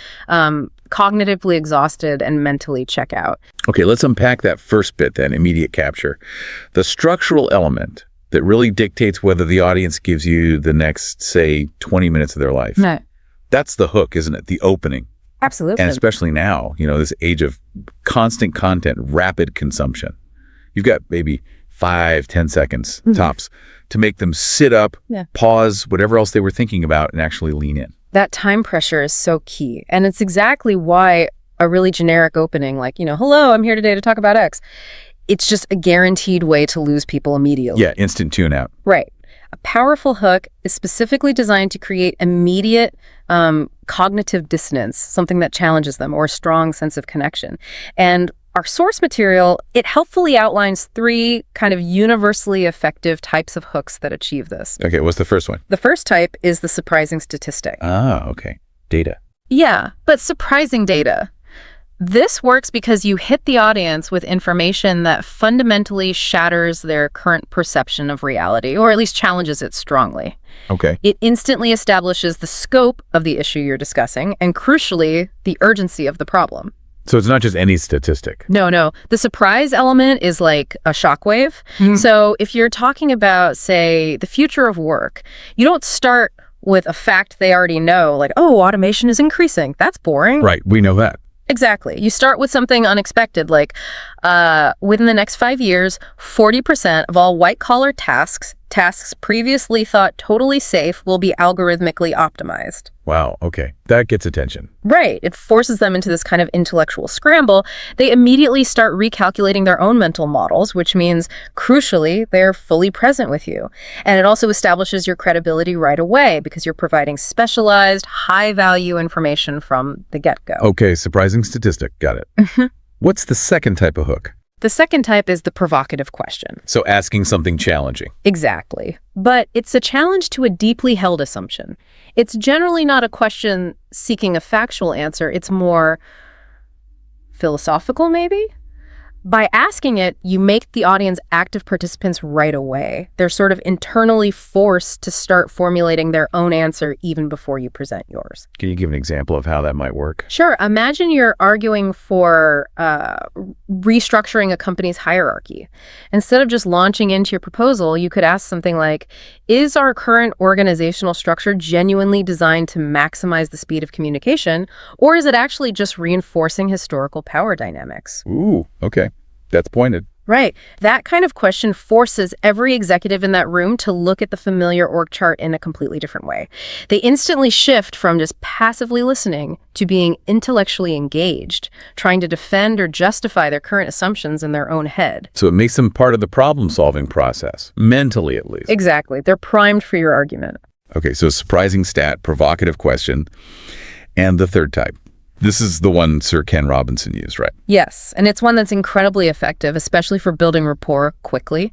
cognitively exhausted and mentally check out. Okay, let's unpack that first bit then, immediate capture. The structural element that really dictates whether the audience gives you the next, say, 20 minutes of their life. No. That's the hook, isn't it? The opening. Absolutely. And especially now, this age of constant content, rapid consumption. You've got maybe 5-10 seconds tops to make them sit up, pause whatever else they were thinking about, and actually lean in. That time pressure is so key. And it's exactly why a really generic opening like, hello, I'm here today to talk about X. It's just a guaranteed way to lose people immediately. Yeah, instant tune out. Right. A powerful hook is specifically designed to create immediate cognitive dissonance, something that challenges them, or a strong sense of connection. And our source material, it helpfully outlines 3 kind of universally effective types of hooks that achieve this. Okay, what's the first one? The first type is the surprising statistic. Ah, okay. Data. Yeah, but surprising data. This works because you hit the audience with information that fundamentally shatters their current perception of reality, or at least challenges it strongly. Okay. It instantly establishes the scope of the issue you're discussing, and crucially, the urgency of the problem. So it's not just any statistic. No. The surprise element is like a shockwave. So if you're talking about, say, the future of work, you don't start with a fact they already know, like, oh, automation is increasing. That's boring. Right, we know that. Exactly. You start with something unexpected, like within the next 5 years, 40% of all white-collar tasks previously thought totally safe will be algorithmically optimized. Wow, okay. That gets attention. Right. It forces them into this kind of intellectual scramble. They immediately start recalculating their own mental models, which means, crucially, they're fully present with you. And it also establishes your credibility right away because you're providing specialized, high-value information from the get-go. Okay, surprising statistic. Got it. What's the second type of hook? The second type is the provocative question. So asking something challenging. Exactly. But it's a challenge to a deeply held assumption. It's generally not a question seeking a factual answer. It's more philosophical, maybe? By asking it, you make the audience active participants right away. They're sort of internally forced to start formulating their own answer even before you present yours. Can you give an example of how that might work? Sure. Imagine you're arguing for restructuring a company's hierarchy. Instead of just launching into your proposal, you could ask something like, is our current organizational structure genuinely designed to maximize the speed of communication, or is it actually just reinforcing historical power dynamics? Ooh, okay. That's pointed. Right. That kind of question forces every executive in that room to look at the familiar org chart in a completely different way. They instantly shift from just passively listening to being intellectually engaged, trying to defend or justify their current assumptions in their own head. So it makes them part of the problem-solving process, mentally at least. Exactly. They're primed for your argument. Okay, so surprising stat, provocative question, and the third type. This is the one Sir Ken Robinson used, right? Yes, and it's one that's incredibly effective, especially for building rapport quickly.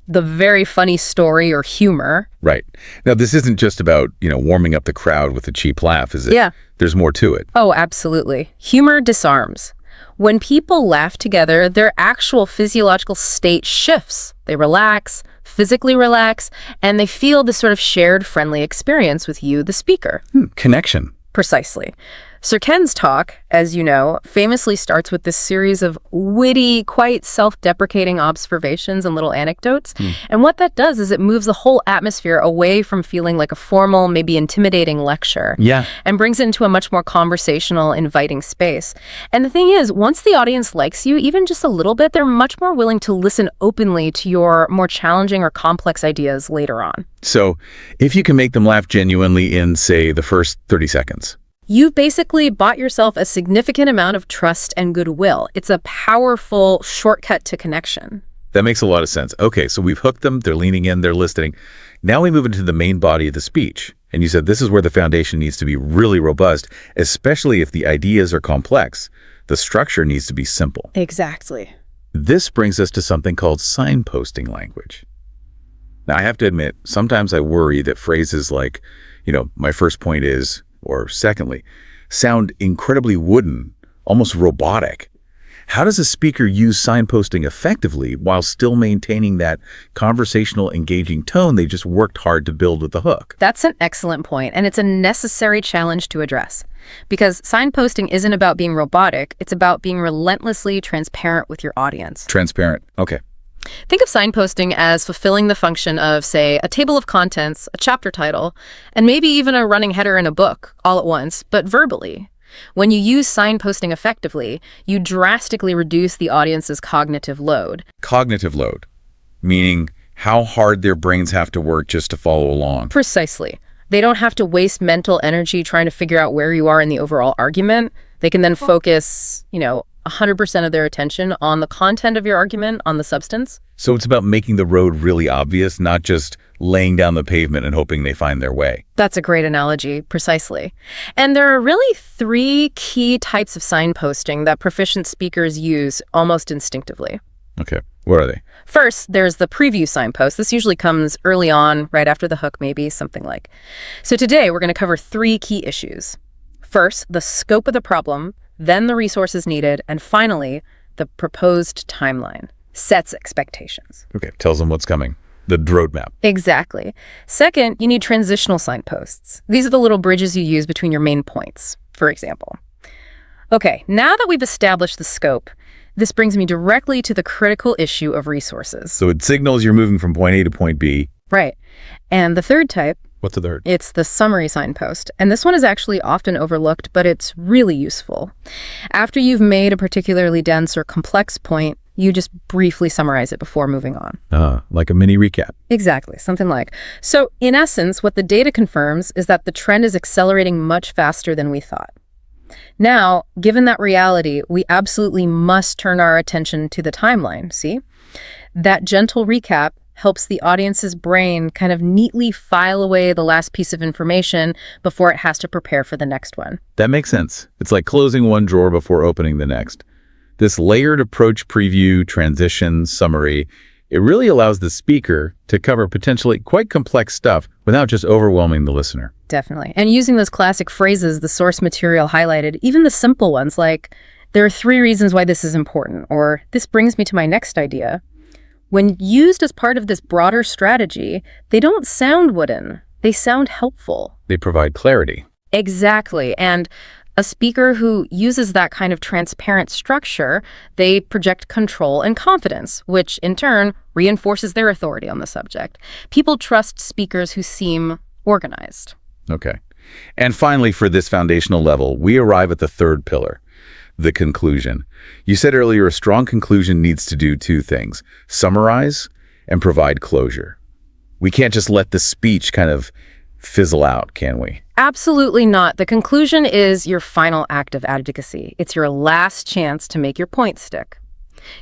The very funny story or humor. Right. Now, this isn't just about, warming up the crowd with a cheap laugh, is it? Yeah. There's more to it. Oh, absolutely. Humor disarms. When people laugh together, their actual physiological state shifts. They relax, physically relax, and they feel this sort of shared friendly experience with you, the speaker. Connection. Precisely. Sir Ken's talk, as you know, famously starts with this series of witty, quite self-deprecating observations and little anecdotes. And what that does is it moves the whole atmosphere away from feeling like a formal, maybe intimidating lecture. Yeah. And brings it into a much more conversational, inviting space. And the thing is, once the audience likes you, even just a little bit, they're much more willing to listen openly to your more challenging or complex ideas later on. So if you can make them laugh genuinely in, say, the first 30 seconds. You've basically bought yourself a significant amount of trust and goodwill. It's a powerful shortcut to connection. That makes a lot of sense. Okay, so we've hooked them, they're leaning in, they're listening. Now we move into the main body of the speech. And you said this is where the foundation needs to be really robust, especially if the ideas are complex. The structure needs to be simple. Exactly. This brings us to something called signposting language. Now, I have to admit, sometimes I worry that phrases like, my first point is, or secondly, sound incredibly wooden, almost robotic. How does a speaker use signposting effectively while still maintaining that conversational, engaging tone they just worked hard to build with the hook? That's an excellent point, and it's a necessary challenge to address. Because signposting isn't about being robotic, it's about being relentlessly transparent with your audience. Transparent. Okay. Think of signposting as fulfilling the function of, say, a table of contents, a chapter title, and maybe even a running header in a book all at once, but verbally. When you use signposting effectively, you drastically reduce the audience's cognitive load. Cognitive load, meaning how hard their brains have to work just to follow along. Precisely. They don't have to waste mental energy trying to figure out where you are in the overall argument. They can then focus, 100% of their attention on the content of your argument, on the substance. So it's about making the road really obvious, not just laying down the pavement and hoping they find their way. That's a great analogy, precisely. And there are really 3 key types of signposting that proficient speakers use almost instinctively. Okay, what are they? First, there's the preview signpost. This usually comes early on, right after the hook, maybe, something like. So today, we're going to cover 3 key issues. First, the scope of the problem, then the resources needed, and finally, the proposed timeline. Sets expectations. Okay, tells them what's coming. The roadmap. Exactly. Second, you need transitional signposts. These are the little bridges you use between your main points, for example. Okay, now that we've established the scope, this brings me directly to the critical issue of resources. So it signals you're moving from point A to point B. Right. And the third type, What's the third? it's the summary signpost. And this one is actually often overlooked, but it's really useful. After you've made a particularly dense or complex point, you just briefly summarize it before moving on. Like a mini recap. Exactly, something like. So in essence, what the data confirms is that the trend is accelerating much faster than we thought. Now, given that reality, we absolutely must turn our attention to the timeline, see? That gentle recap helps the audience's brain kind of neatly file away the last piece of information before it has to prepare for the next one. That makes sense. It's like closing one drawer before opening the next. This layered approach preview, transition, summary, it really allows the speaker to cover potentially quite complex stuff without just overwhelming the listener. Definitely. And using those classic phrases the source material highlighted, even the simple ones like, there are 3 reasons why this is important, or this brings me to my next idea. When used as part of this broader strategy, they don't sound wooden. They sound helpful. They provide clarity. Exactly. And a speaker who uses that kind of transparent structure, they project control and confidence, which in turn reinforces their authority on the subject. People trust speakers who seem organized. Okay. And finally, for this foundational level, we arrive at the third pillar, the conclusion. You said earlier a strong conclusion needs to do 2 things, summarize and provide closure. We can't just let the speech kind of fizzle out, can we? Absolutely not. The conclusion is your final act of advocacy. It's your last chance to make your point stick.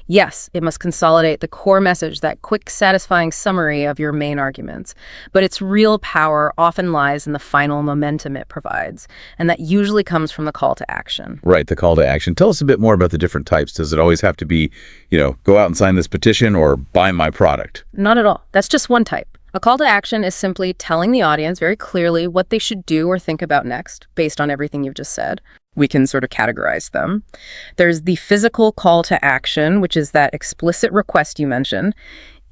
Yes, it must consolidate the core message, that quick, satisfying summary of your main arguments. But its real power often lies in the final momentum it provides, and that usually comes from the call to action. Right, the call to action. Tell us a bit more about the different types. Does it always have to be, go out and sign this petition or buy my product? Not at all. That's just one type. A call to action is simply telling the audience very clearly what they should do or think about next, based on everything you've just said. We can sort of categorize them. There's the physical call to action, which is that explicit request you mentioned.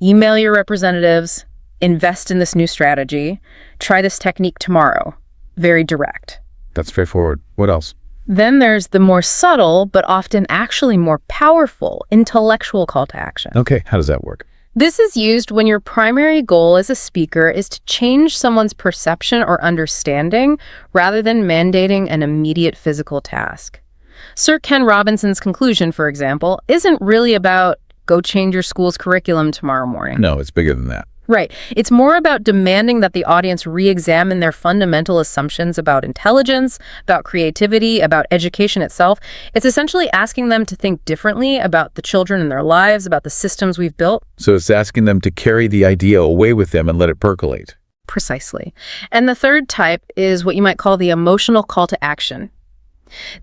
Email your representatives, invest in this new strategy, try this technique tomorrow. Very direct. That's straightforward. What else? Then there's the more subtle, but often actually more powerful, intellectual call to action. Okay, how does that work? This is used when your primary goal as a speaker is to change someone's perception or understanding rather than mandating an immediate physical task. Sir Ken Robinson's conclusion, for example, isn't really about go change your school's curriculum tomorrow morning. No, it's bigger than that. Right. It's more about demanding that the audience re-examine their fundamental assumptions about intelligence, about creativity, about education itself. It's essentially asking them to think differently about the children in their lives, about the systems we've built. So it's asking them to carry the idea away with them and let it percolate. Precisely. And the third type is what you might call the emotional call to action.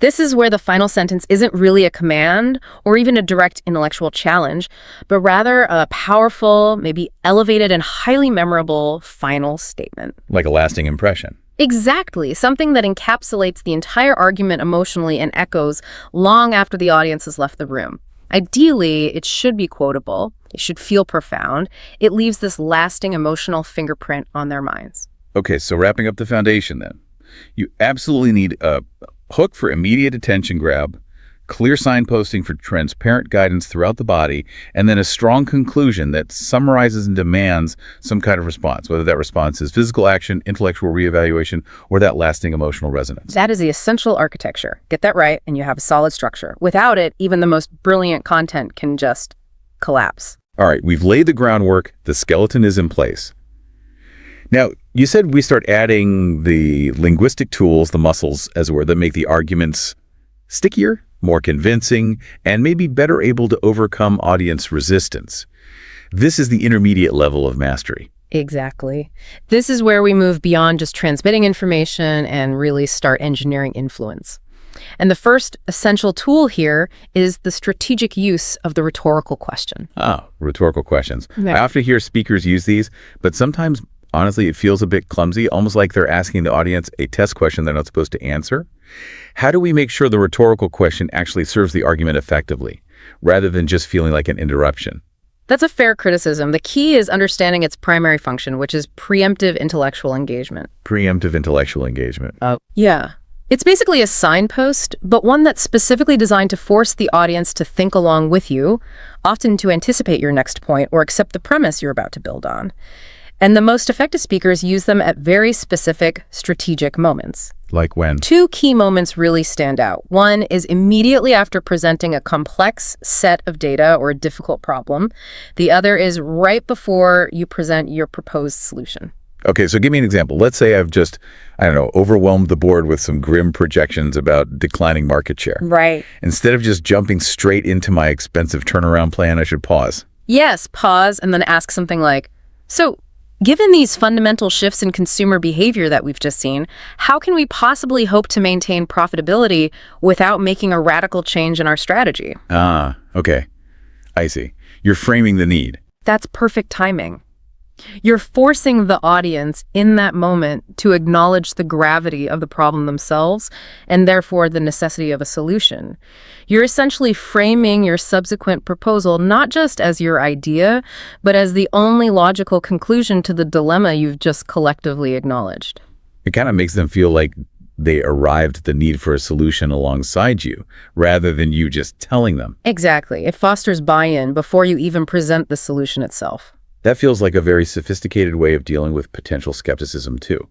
This is where the final sentence isn't really a command or even a direct intellectual challenge, but rather a powerful, maybe elevated and highly memorable final statement. Like a lasting impression. Exactly. Something that encapsulates the entire argument emotionally and echoes long after the audience has left the room. Ideally, it should be quotable. It should feel profound. It leaves this lasting emotional fingerprint on their minds. Okay, so wrapping up the foundation then. You absolutely need a hook for immediate attention grab, clear signposting for transparent guidance throughout the body, and then a strong conclusion that summarizes and demands some kind of response, whether that response is physical action, intellectual reevaluation, or that lasting emotional resonance. That is the essential architecture. Get that right, and you have a solid structure. Without it, even the most brilliant content can just collapse. All right, we've laid the groundwork. The skeleton is in place. Now, You said we start adding the linguistic tools, the muscles, as it were, that make the arguments stickier, more convincing, and maybe better able to overcome audience resistance. This is the intermediate level of mastery. Exactly. This is where we move beyond just transmitting information and really start engineering influence. And the first essential tool here is the strategic use of the rhetorical question. Rhetorical questions. Yeah. I often hear speakers use these, but sometimes, honestly, it feels a bit clumsy, almost like they're asking the audience a test question they're not supposed to answer. How do we make sure the rhetorical question actually serves the argument effectively, rather than just feeling like an interruption? That's a fair criticism. The key is understanding its primary function, which is preemptive intellectual engagement. Preemptive intellectual engagement. Yeah. It's basically a signpost, but one that's specifically designed to force the audience to think along with you, often to anticipate your next point or accept the premise you're about to build on. And the most effective speakers use them at very specific strategic moments. Like when? Two key moments really stand out. One is immediately after presenting a complex set of data or a difficult problem. The other is right before you present your proposed solution. Okay, so give me an example. Let's say I've just, overwhelmed the board with some grim projections about declining market share. Right. Instead of just jumping straight into my expensive turnaround plan, I should pause. Yes, pause and then ask something like, so given these fundamental shifts in consumer behavior that we've just seen, how can we possibly hope to maintain profitability without making a radical change in our strategy? Okay. I see. You're framing the need. That's perfect timing. You're forcing the audience in that moment to acknowledge the gravity of the problem themselves and therefore the necessity of a solution. You're essentially framing your subsequent proposal not just as your idea, but as the only logical conclusion to the dilemma you've just collectively acknowledged. It kind of makes them feel like they arrived at the need for a solution alongside you, rather than you just telling them. Exactly. It fosters buy-in before you even present the solution itself. That feels like a very sophisticated way of dealing with potential skepticism, too.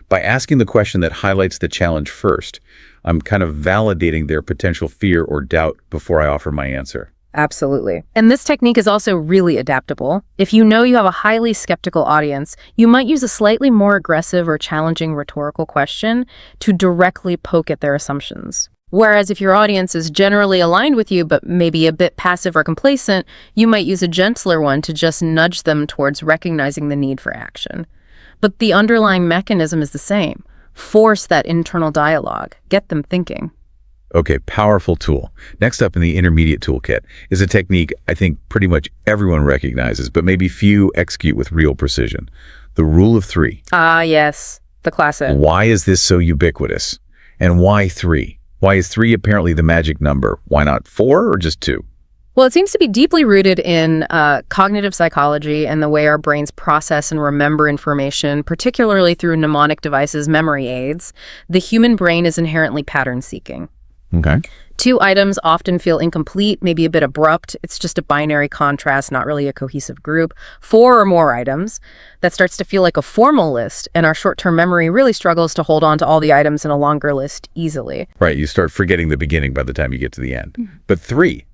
By asking the question that highlights the challenge first, I'm kind of validating their potential fear or doubt before I offer my answer. Absolutely. And this technique is also really adaptable. If you know you have a highly skeptical audience, you might use a slightly more aggressive or challenging rhetorical question to directly poke at their assumptions. Whereas if your audience is generally aligned with you, but maybe a bit passive or complacent, you might use a gentler one to just nudge them towards recognizing the need for action. But the underlying mechanism is the same. Force that internal dialogue. Get them thinking. Okay, powerful tool. Next up in the intermediate toolkit is a technique I think pretty much everyone recognizes, but maybe few execute with real precision. The rule of three. Yes, the classic. Why is this so ubiquitous? And why three? Why is 3 apparently the magic number? Why not 4 or just 2? Well, it seems to be deeply rooted in cognitive psychology and the way our brains process and remember information, particularly through mnemonic devices, memory aids. The human brain is inherently pattern-seeking. Okay. 2 items often feel incomplete, maybe a bit abrupt. It's just a binary contrast, not really a cohesive group. 4 or more items, that starts to feel like a formal list, and our short-term memory really struggles to hold on to all the items in a longer list easily. Right, you start forgetting the beginning by the time you get to the end. But 3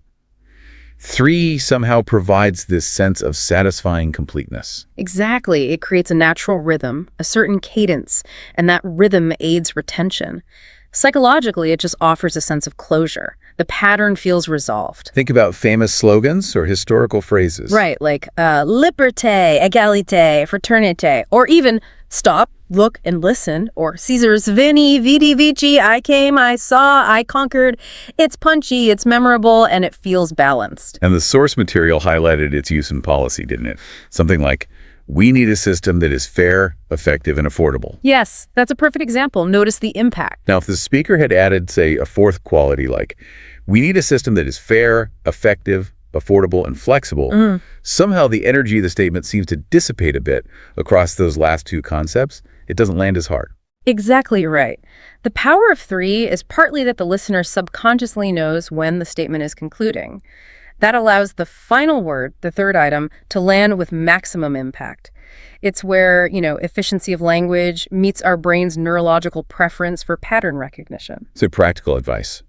somehow provides this sense of satisfying completeness. Exactly. It creates a natural rhythm, a certain cadence, and that rhythm aids retention. Psychologically, it just offers a sense of closure. The pattern feels resolved. Think about famous slogans or historical phrases. Right, like liberté, égalité, fraternité, or even stop, look, and listen, or Caesar's Veni, Vidi, Vici, I came, I saw, I conquered. It's punchy, it's memorable, and it feels balanced. And the source material highlighted its use in policy, didn't it? Something like, we need a system that is fair, effective, and affordable. Yes, that's a perfect example. Notice the impact. Now, if the speaker had added, say, a 4th quality like, we need a system that is fair, effective, affordable, and flexible, somehow the energy of the statement seems to dissipate a bit across those last 2 concepts. It doesn't land as hard. Exactly right. The power of 3 is partly that the listener subconsciously knows when the statement is concluding. That allows the final word, the 3rd item, to land with maximum impact. It's where, efficiency of language meets our brain's neurological preference for pattern recognition. So practical advice.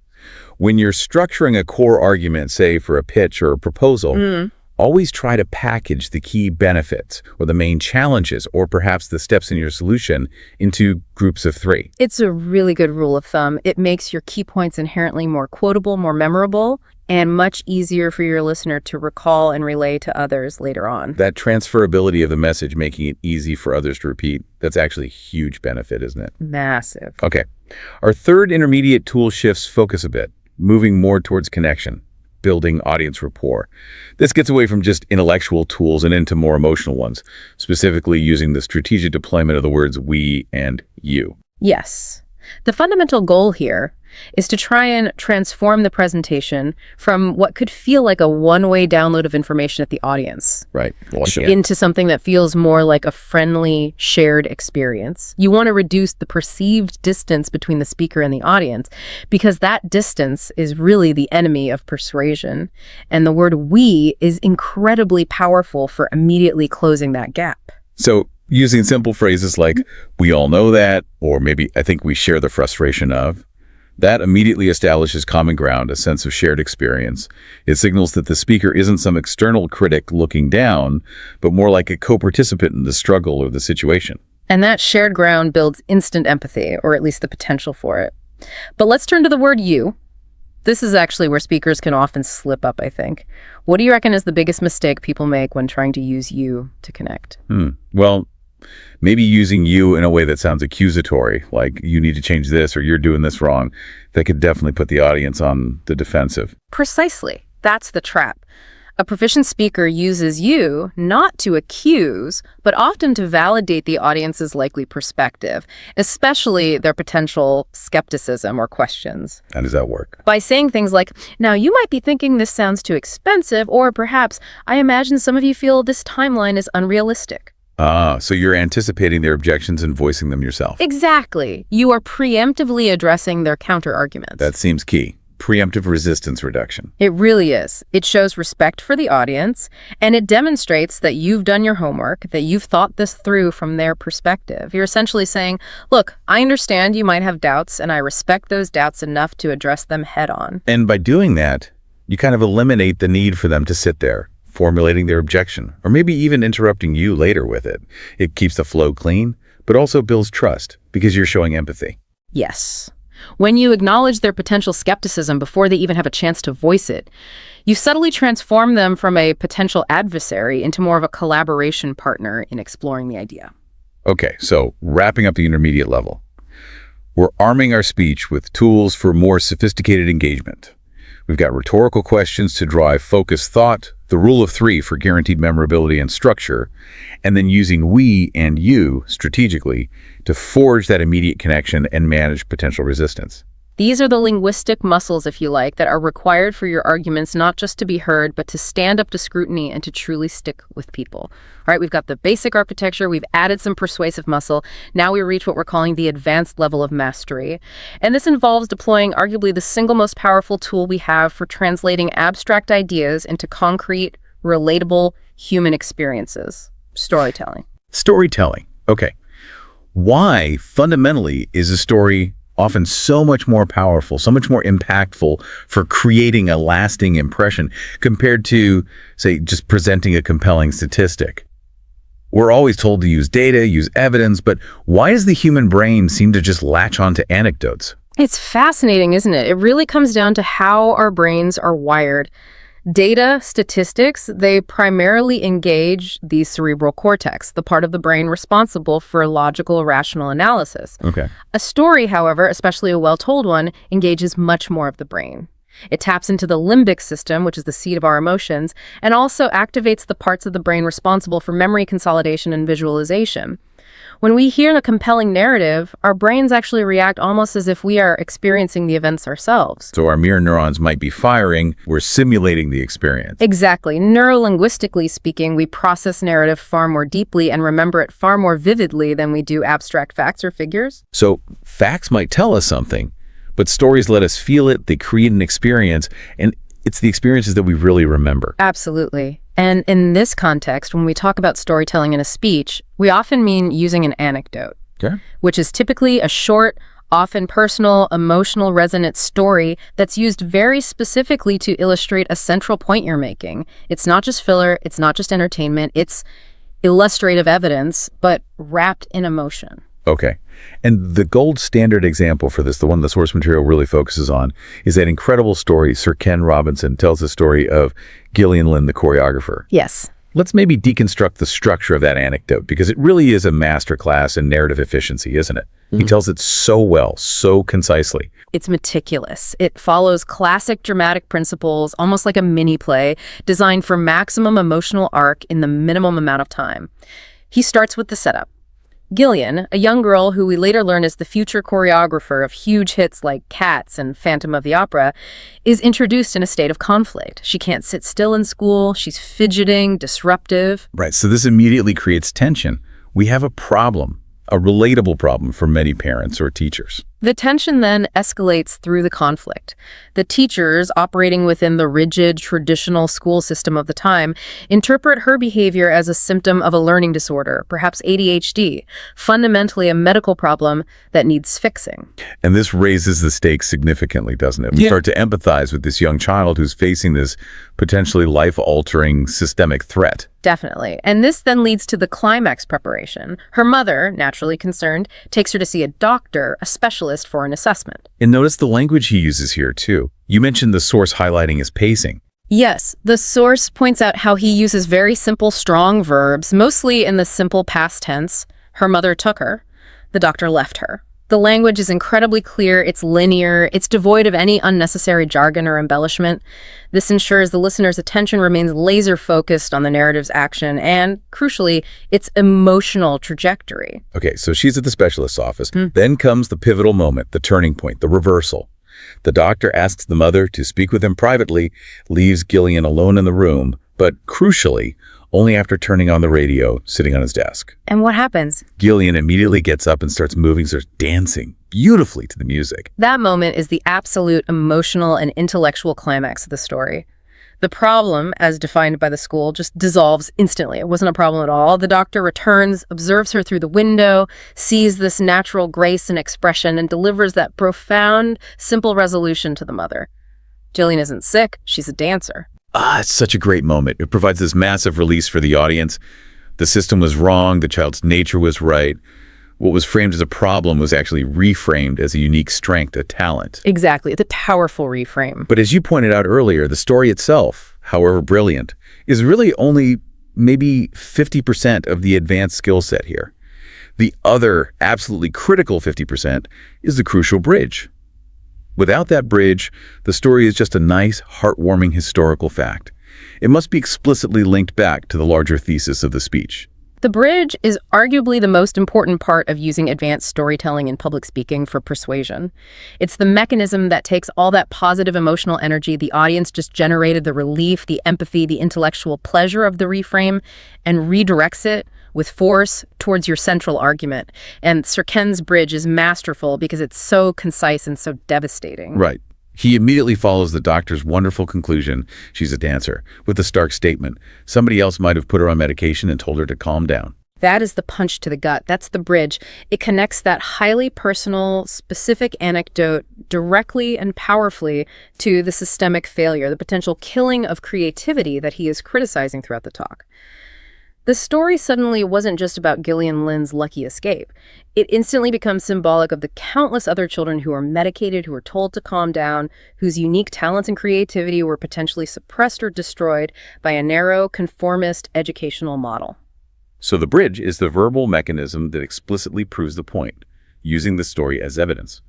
When you're structuring a core argument, say for a pitch or a proposal, always try to package the key benefits or the main challenges or perhaps the steps in your solution into groups of 3. It's a really good rule of thumb. It makes your key points inherently more quotable, more memorable, and much easier for your listener to recall and relay to others later on. That transferability of the message, making it easy for others to repeat, that's actually a huge benefit, isn't it? Massive. Okay. Our third intermediate tool shifts focus a bit, moving more towards connection, building audience rapport. This gets away from just intellectual tools and into more emotional ones, specifically using the strategic deployment of the words we and you. Yes. The fundamental goal here is to try and transform the presentation from what could feel like a one-way download of information at the audience Right. into something that feels more like a friendly, shared experience. You want to reduce the perceived distance between the speaker and the audience because that distance is really the enemy of persuasion. And the word we is incredibly powerful for immediately closing that gap. So using simple phrases like, we all know that, or maybe I think we share the frustration of, that immediately establishes common ground, a sense of shared experience. It signals that the speaker isn't some external critic looking down, but more like a co-participant in the struggle or the situation. And that shared ground builds instant empathy, or at least the potential for it. But let's turn to the word you. This is actually where speakers can often slip up, I think. What do you reckon is the biggest mistake people make when trying to use you to connect? Well, maybe using you in a way that sounds accusatory, like you need to change this or you're doing this wrong. That could definitely put the audience on the defensive. Precisely. That's the trap. A proficient speaker uses you not to accuse, but often to validate the audience's likely perspective, especially their potential skepticism or questions. How does that work? By saying things like, now you might be thinking this sounds too expensive, or perhaps, I imagine some of you feel this timeline is unrealistic. So you're anticipating their objections and voicing them yourself. Exactly. You are preemptively addressing their counter-arguments. That seems key. Preemptive resistance reduction. It really is. It shows respect for the audience, and it demonstrates that you've done your homework, that you've thought this through from their perspective. You're essentially saying, look, I understand you might have doubts, and I respect those doubts enough to address them head on. And by doing that, you kind of eliminate the need for them to sit there, formulating their objection, or maybe even interrupting you later with it. It keeps the flow clean, but also builds trust because you're showing empathy. Yes. When you acknowledge their potential skepticism before they even have a chance to voice it, you subtly transform them from a potential adversary into more of a collaboration partner in exploring the idea. Okay, so wrapping up the intermediate level. We're arming our speech with tools for more sophisticated engagement. We've got rhetorical questions to drive focused thought, the rule of 3 for guaranteed memorability and structure, and then using we and you strategically to forge that immediate connection and manage potential resistance. These are the linguistic muscles, if you like, that are required for your arguments not just to be heard, but to stand up to scrutiny and to truly stick with people. All right, we've got the basic architecture, we've added some persuasive muscle, now we reach what we're calling the advanced level of mastery. And this involves deploying arguably the single most powerful tool we have for translating abstract ideas into concrete, relatable human experiences. Storytelling. Storytelling. Okay. Why, fundamentally, is a story often so much more powerful, so much more impactful for creating a lasting impression compared to, say, just presenting a compelling statistic? We're always told to use data, use evidence, but why does the human brain seem to just latch onto anecdotes? It's fascinating, isn't it? It really comes down to how our brains are wired. Data, statistics, they primarily engage the cerebral cortex, the part of the brain responsible for logical, rational analysis. Okay. A story, however, especially a well-told one, engages much more of the brain. It taps into the limbic system, which is the seat of our emotions, and also activates the parts of the brain responsible for memory consolidation and visualization. When we hear a compelling narrative, our brains actually react almost as if we are experiencing the events ourselves. So our mirror neurons might be firing, we're simulating the experience. Exactly. Neurolinguistically speaking, we process narrative far more deeply and remember it far more vividly than we do abstract facts or figures. So facts might tell us something, but stories let us feel it, they create an experience, and it's the experiences that we really remember. Absolutely. And in this context, when we talk about storytelling in a speech, we often mean using an anecdote, Okay. which is typically a short, often personal, emotional, resonant story that's used very specifically to illustrate a central point you're making. It's not just filler, it's not just entertainment, it's illustrative evidence, but wrapped in emotion. Okay. And the gold standard example for this, the one the source material really focuses on, is that incredible story Sir Ken Robinson tells the story of Gillian Lynne, the choreographer. Yes. Let's maybe deconstruct the structure of that anecdote, because it really is a masterclass in narrative efficiency, isn't it? He tells it so well, so concisely. It's meticulous. It follows classic dramatic principles, almost like a mini play, designed for maximum emotional arc in the minimum amount of time. He starts with the setup. Gillian, a young girl who we later learn is the future choreographer of huge hits like Cats and Phantom of the Opera, is introduced in a state of conflict. She can't sit still in school. She's fidgeting, disruptive. Right, so this immediately creates tension. We have a problem, a relatable problem for many parents or teachers. The tension then escalates through the conflict. The teachers, operating within the rigid, traditional school system of the time, interpret her behavior as a symptom of a learning disorder, perhaps ADHD, fundamentally a medical problem that needs fixing. And this raises the stakes significantly, doesn't it? We start to empathize with this young child who's facing this potentially life-altering systemic threat. Definitely. And this then leads to the climax preparation. Her mother, naturally concerned, takes her to see a doctor, a specialist, for an assessment. And notice the language he uses here, too. You mentioned the source highlighting his pacing. Yes, the source points out how he uses very simple, strong verbs, mostly in the simple past tense. Her mother took her. The doctor left her. The language is incredibly clear, it's linear, it's devoid of any unnecessary jargon or embellishment. This ensures the listener's attention remains laser-focused on the narrative's action and, crucially, its emotional trajectory. Okay, so she's at the specialist's office. Then comes the pivotal moment, the turning point, the reversal. The doctor asks the mother to speak with him privately, leaves Gillian alone in the room, but crucially, only after turning on the radio, sitting on his desk. And what happens? Gillian immediately gets up and starts moving, starts dancing beautifully to the music. That moment is the absolute emotional and intellectual climax of the story. The problem, as defined by the school, just dissolves instantly. It wasn't a problem at all. The doctor returns, observes her through the window, sees this natural grace and expression, and delivers that profound, simple resolution to the mother. Gillian isn't sick, she's a dancer. It's such a great moment. It provides this massive release for the audience. The system was wrong, the child's nature was right. What was framed as a problem was actually reframed as a unique strength, a talent. Exactly. It's a powerful reframe. But as you pointed out earlier, the story itself, however brilliant, is really only maybe 50% of the advanced skill set here. The other absolutely critical 50% is the crucial bridge. Without that bridge, the story is just a nice, heartwarming historical fact. It must be explicitly linked back to the larger thesis of the speech. The bridge is arguably the most important part of using advanced storytelling in public speaking for persuasion. It's the mechanism that takes all that positive emotional energy the audience just generated, the relief, the empathy, the intellectual pleasure of the reframe, and redirects it with force towards your central argument. And Sir Ken's bridge is masterful because it's so concise and so devastating. Right. He immediately follows the doctor's wonderful conclusion, she's a dancer, with the stark statement, somebody else might have put her on medication and told her to calm down. That is the punch to the gut. That's the bridge. It connects that highly personal, specific anecdote directly and powerfully to the systemic failure, the potential killing of creativity that he is criticizing throughout the talk. The story suddenly wasn't just about Gillian Lynne's lucky escape. It instantly becomes symbolic of the countless other children who are medicated, who are told to calm down, whose unique talents and creativity were potentially suppressed or destroyed by a narrow, conformist educational model. So the bridge is the verbal mechanism that explicitly proves the point, using the story as evidence.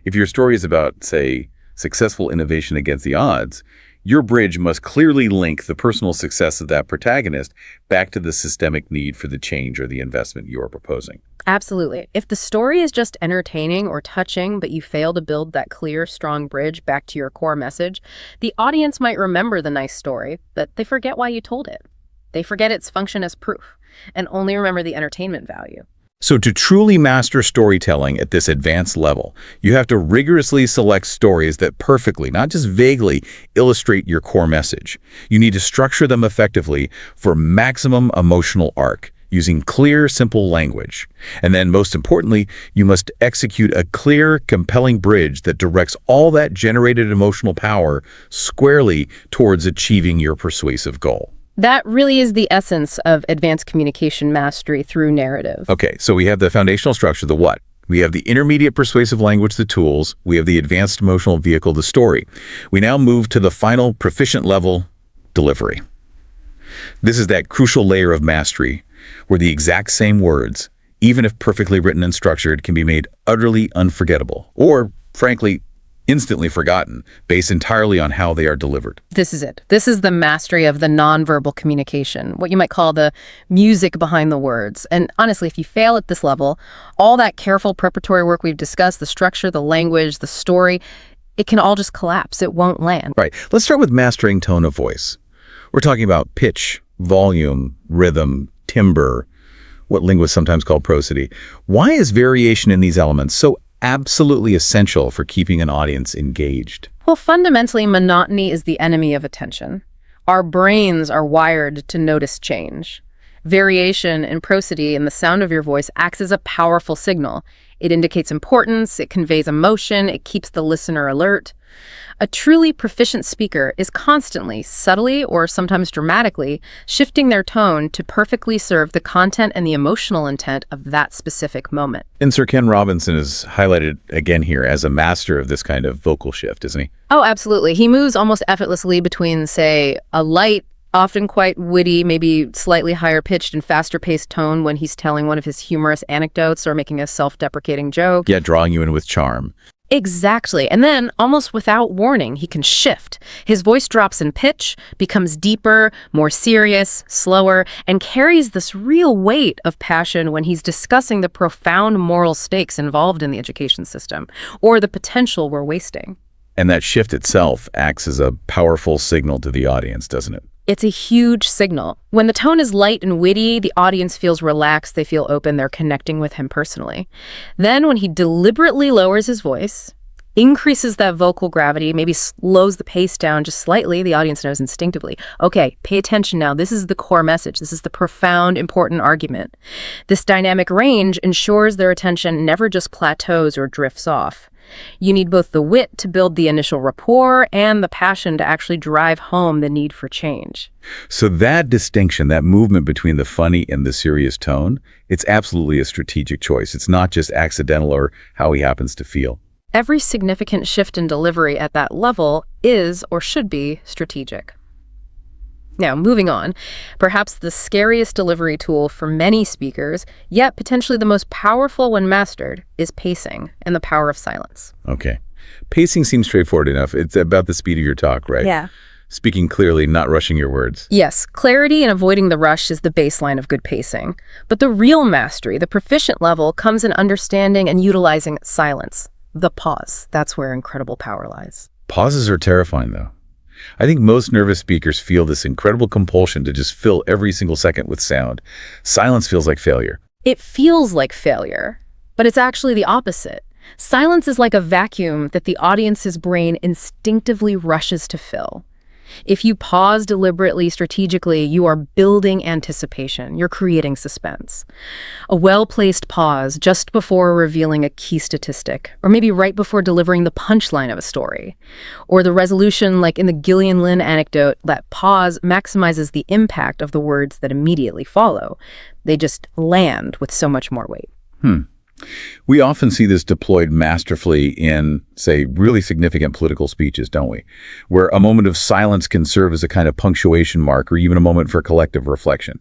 If your story is about, say, successful innovation against the odds, your bridge must clearly link the personal success of that protagonist back to the systemic need for the change or the investment you are proposing. Absolutely. If the story is just entertaining or touching, but you fail to build that clear, strong bridge back to your core message, the audience might remember the nice story, but they forget why you told it. They forget its function as proof, and only remember the entertainment value. So to truly master storytelling at this advanced level, you have to rigorously select stories that perfectly, not just vaguely, illustrate your core message. You need to structure them effectively for maximum emotional arc. using clear, simple language. And then, most importantly, you must execute a clear, compelling bridge that directs all that generated emotional power squarely towards achieving your persuasive goal. That really is the essence of advanced communication mastery through narrative. Okay, so we have the foundational structure, the what. We have the intermediate persuasive language, the tools. We have the advanced emotional vehicle, the story. We now move to the final proficient level, delivery. This is that crucial layer of mastery where the exact same words, even if perfectly written and structured, can be made utterly unforgettable or, frankly, instantly forgotten based entirely on how they are delivered. This is it. This is the mastery of the nonverbal communication, what you might call the music behind the words. And honestly, if you fail at this level, all that careful preparatory work we've discussed, the structure, the language, the story, it can all just collapse. It won't land. Right. Let's start with mastering tone of voice. We're talking about pitch, volume, rhythm, timbre, what linguists sometimes call prosody. Why is variation in these elements so absolutely essential for keeping an audience engaged? Well, fundamentally, monotony is the enemy of attention. Our brains are wired to notice change. Variation in prosody and the sound of your voice acts as a powerful signal. It indicates importance, it conveys emotion, it keeps the listener alert. A truly proficient speaker is constantly, subtly, or sometimes dramatically, shifting their tone to perfectly serve the content and the emotional intent of that specific moment. And Sir Ken Robinson is highlighted again here as a master of this kind of vocal shift, isn't he? Oh, absolutely. He moves almost effortlessly between, say, a light, often quite witty, maybe slightly higher pitched and faster paced tone when he's telling one of his humorous anecdotes or making a self-deprecating joke. Yeah, drawing you in with charm. Exactly. And then, almost without warning, he can shift. His voice drops in pitch, becomes deeper, more serious, slower, and carries this real weight of passion when he's discussing the profound moral stakes involved in the education system, or the potential we're wasting. And that shift itself acts as a powerful signal to the audience, doesn't it? It's a huge signal. When the tone is light and witty, the audience feels relaxed, they feel open, they're connecting with him personally. Then when he deliberately lowers his voice, increases that vocal gravity, maybe slows the pace down just slightly, the audience knows instinctively, okay, pay attention now, this is the core message, this is the profound, important argument. This dynamic range ensures their attention never just plateaus or drifts off. You need both the wit to build the initial rapport and the passion to actually drive home the need for change. So that distinction, that movement between the funny and the serious tone, it's absolutely a strategic choice. It's not just accidental or how he happens to feel. Every significant shift in delivery at that level is or should be strategic. Now, moving on, perhaps the scariest delivery tool for many speakers, yet potentially the most powerful when mastered, is pacing and the power of silence. Okay. Pacing seems straightforward enough. It's about the speed of your talk, right? Yeah. Speaking clearly, not rushing your words. Yes, clarity and avoiding the rush is the baseline of good pacing. But the real mastery, the proficient level, comes in understanding and utilizing silence. The pause. That's where incredible power lies. Pauses are terrifying, though. I think most nervous speakers feel this incredible compulsion to just fill every single second with sound. Silence feels like failure. It feels like failure, but it's actually the opposite. Silence is like a vacuum that the audience's brain instinctively rushes to fill. If you pause deliberately, strategically, you are building anticipation. You're creating suspense. A well-placed pause just before revealing a key statistic, or maybe right before delivering the punchline of a story, or the resolution like in the Gillian Lynn anecdote, that pause maximizes the impact of the words that immediately follow. They just land with so much more weight. We often see this deployed masterfully in, say, really significant political speeches, don't we? Where a moment of silence can serve as a kind of punctuation mark or even a moment for collective reflection.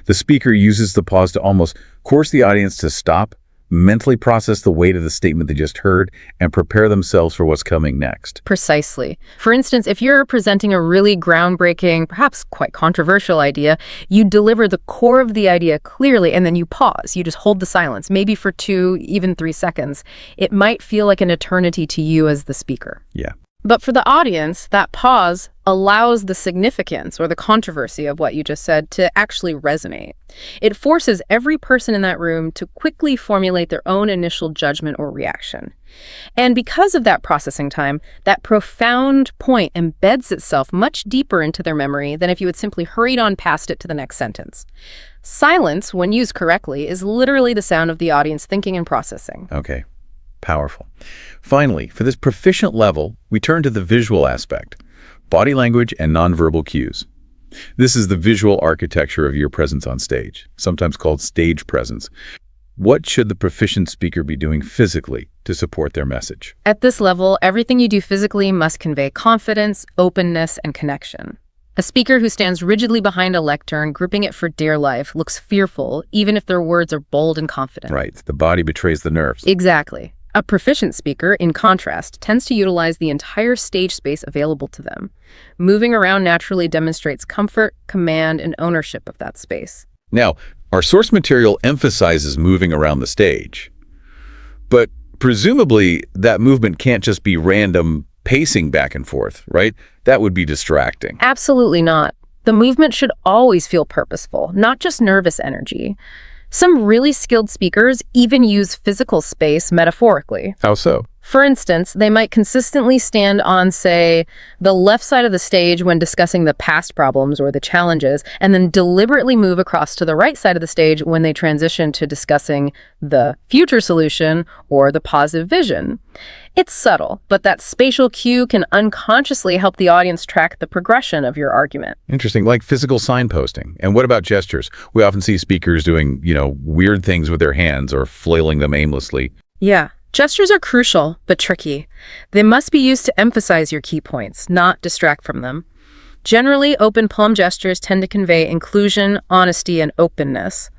The speaker uses the pause to almost force the audience to stop, mentally process the weight of the statement they just heard, and prepare themselves for what's coming next. Precisely. For instance, if you're presenting a really groundbreaking, perhaps quite controversial idea, you deliver the core of the idea clearly and then you pause. You just hold the silence, maybe for 2, even 3 seconds. It might feel like an eternity to you as the speaker. Yeah. But for the audience, that pause allows the significance or the controversy of what you just said to actually resonate. It forces every person in that room to quickly formulate their own initial judgment or reaction. And because of that processing time, that profound point embeds itself much deeper into their memory than if you had simply hurried on past it to the next sentence. Silence, when used correctly, is literally the sound of the audience thinking and processing. Okay. Powerful. Finally, for this proficient level, we turn to the visual aspect, body language and nonverbal cues. This is the visual architecture of your presence on stage, sometimes called stage presence. What should the proficient speaker be doing physically to support their message? At this level, everything you do physically must convey confidence, openness, and connection. A speaker who stands rigidly behind a lectern, gripping it for dear life, looks fearful, even if their words are bold and confident. Right. The body betrays the nerves. Exactly. A proficient speaker, in contrast, tends to utilize the entire stage space available to them. Moving around naturally demonstrates comfort, command, and ownership of that space. Now, our source material emphasizes moving around the stage. But presumably, that movement can't just be random pacing back and forth, right? That would be distracting. Absolutely not. The movement should always feel purposeful, not just nervous energy. Some really skilled speakers even use physical space metaphorically. How so? For instance, they might consistently stand on, say, the left side of the stage when discussing the past problems or the challenges, and then deliberately move across to the right side of the stage when they transition to discussing the future solution or the positive vision. It's subtle, but that spatial cue can unconsciously help the audience track the progression of your argument. Interesting, like physical signposting. And what about gestures? We often see speakers doing, weird things with their hands or flailing them aimlessly. Yeah. Gestures are crucial, but tricky. They must be used to emphasize your key points, not distract from them. Generally, open palm gestures tend to convey inclusion, honesty, and openness.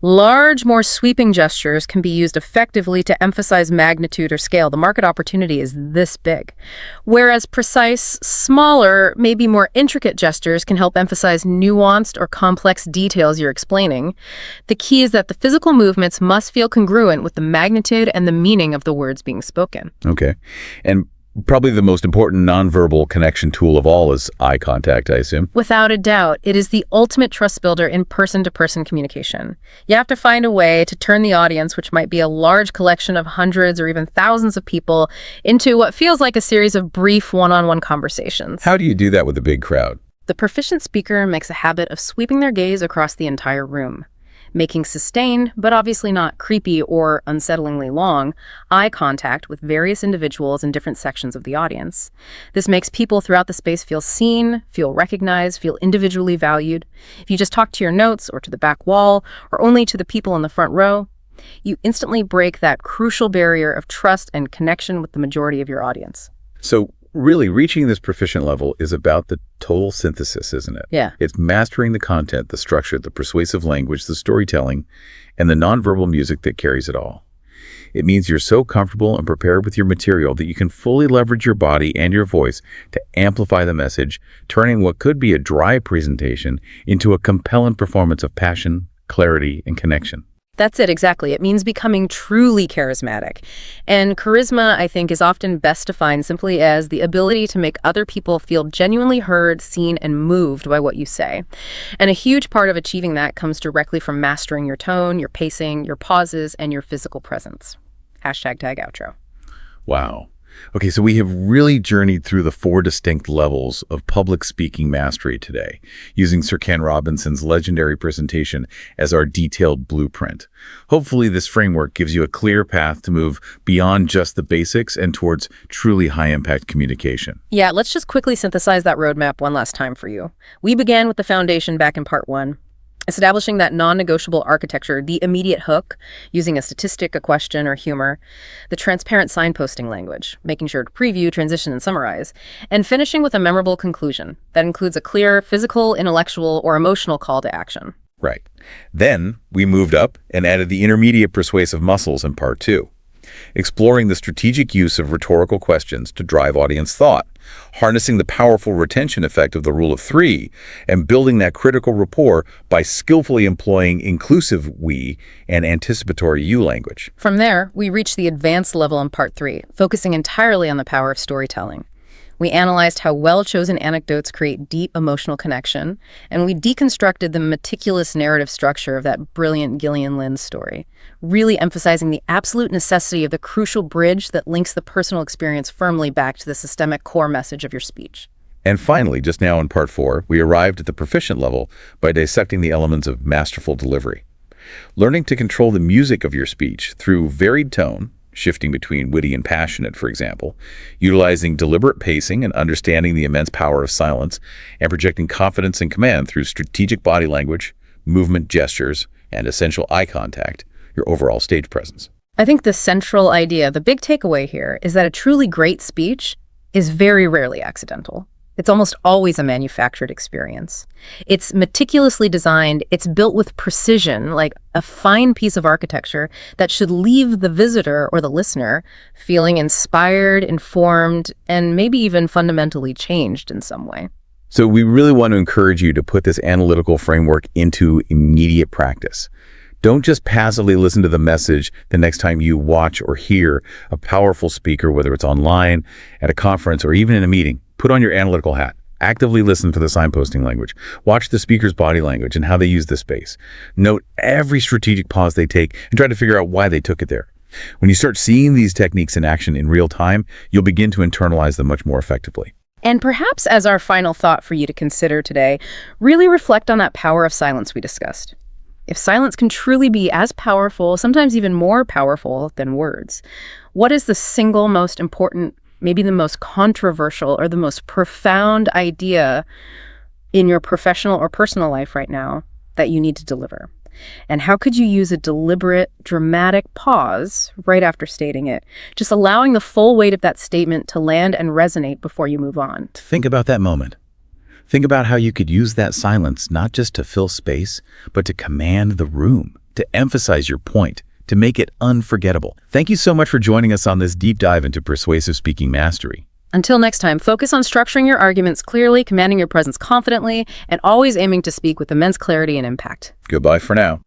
Large, more sweeping gestures can be used effectively to emphasize magnitude or scale. The market opportunity is this big. Whereas precise, smaller, maybe more intricate gestures can help emphasize nuanced or complex details you're explaining. The key is that the physical movements must feel congruent with the magnitude and the meaning of the words being spoken. Okay. And probably the most important nonverbal connection tool of all is eye contact, I assume. Without a doubt, it is the ultimate trust builder in person-to-person communication. You have to find a way to turn the audience, which might be a large collection of hundreds or even thousands of people, into what feels like a series of brief one-on-one conversations. How do you do that with a big crowd? The proficient speaker makes a habit of sweeping their gaze across the entire room, making sustained, but obviously not creepy or unsettlingly long, eye contact with various individuals in different sections of the audience. This makes people throughout the space feel seen, feel recognized, feel individually valued. If you just talk to your notes or to the back wall or only to the people in the front row, you instantly break that crucial barrier of trust and connection with the majority of your audience. So really, reaching this proficient level is about the total synthesis, isn't it? Yeah. It's mastering the content, the structure, the persuasive language, the storytelling, and the nonverbal music that carries it all. It means you're so comfortable and prepared with your material that you can fully leverage your body and your voice to amplify the message, turning what could be a dry presentation into a compelling performance of passion, clarity, and connection. That's it, exactly. It means becoming truly charismatic. And charisma, I think, is often best defined simply as the ability to make other people feel genuinely heard, seen, and moved by what you say. And a huge part of achieving that comes directly from mastering your tone, your pacing, your pauses, and your physical presence. #tag outro. Wow. Okay, so we have really journeyed through the 4 distinct levels of public speaking mastery today, using Sir Ken Robinson's legendary presentation as our detailed blueprint. Hopefully, this framework gives you a clear path to move beyond just the basics and towards truly high-impact communication. Yeah, let's just quickly synthesize that roadmap one last time for you. We began with the foundation back in part 1. Establishing that non-negotiable architecture, the immediate hook, using a statistic, a question, or humor, the transparent signposting language, making sure to preview, transition, and summarize, and finishing with a memorable conclusion that includes a clear physical, intellectual, or emotional call to action. Right. Then we moved up and added the intermediate persuasive muscles in part 2, exploring the strategic use of rhetorical questions to drive audience thought, harnessing the powerful retention effect of the rule of 3, and building that critical rapport by skillfully employing inclusive we and anticipatory you language. From there, we reached the advanced level in part 3, focusing entirely on the power of storytelling. We analyzed how well-chosen anecdotes create deep emotional connection, and we deconstructed the meticulous narrative structure of that brilliant Gillian Lynn's story, really emphasizing the absolute necessity of the crucial bridge that links the personal experience firmly back to the systemic core message of your speech. And finally, just now in part 4, we arrived at the proficient level by dissecting the elements of masterful delivery. Learning to control the music of your speech through varied tone, shifting between witty and passionate, for example, utilizing deliberate pacing and understanding the immense power of silence, and projecting confidence and command through strategic body language, movement gestures, and essential eye contact, your overall stage presence. I think the central idea, the big takeaway here, is that a truly great speech is very rarely accidental. It's almost always a manufactured experience. It's meticulously designed, it's built with precision, like a fine piece of architecture that should leave the visitor or the listener feeling inspired, informed, and maybe even fundamentally changed in some way. So we really want to encourage you to put this analytical framework into immediate practice. Don't just passively listen to the message the next time you watch or hear a powerful speaker, whether it's online, at a conference, or even in a meeting. Put on your analytical hat. Actively listen for the signposting language. Watch the speaker's body language and how they use the space. Note every strategic pause they take and try to figure out why they took it there. When you start seeing these techniques in action in real time, you'll begin to internalize them much more effectively. And perhaps as our final thought for you to consider today, really reflect on that power of silence we discussed. If silence can truly be as powerful, sometimes even more powerful than words, what is the single most important, maybe the most controversial or the most profound idea in your professional or personal life right now that you need to deliver? And how could you use a deliberate, dramatic pause right after stating it, just allowing the full weight of that statement to land and resonate before you move on? Think about that moment. Think about how you could use that silence not just to fill space, but to command the room, to emphasize your point, to make it unforgettable. Thank you so much for joining us on this deep dive into persuasive speaking mastery. Until next time, focus on structuring your arguments clearly, commanding your presence confidently, and always aiming to speak with immense clarity and impact. Goodbye for now.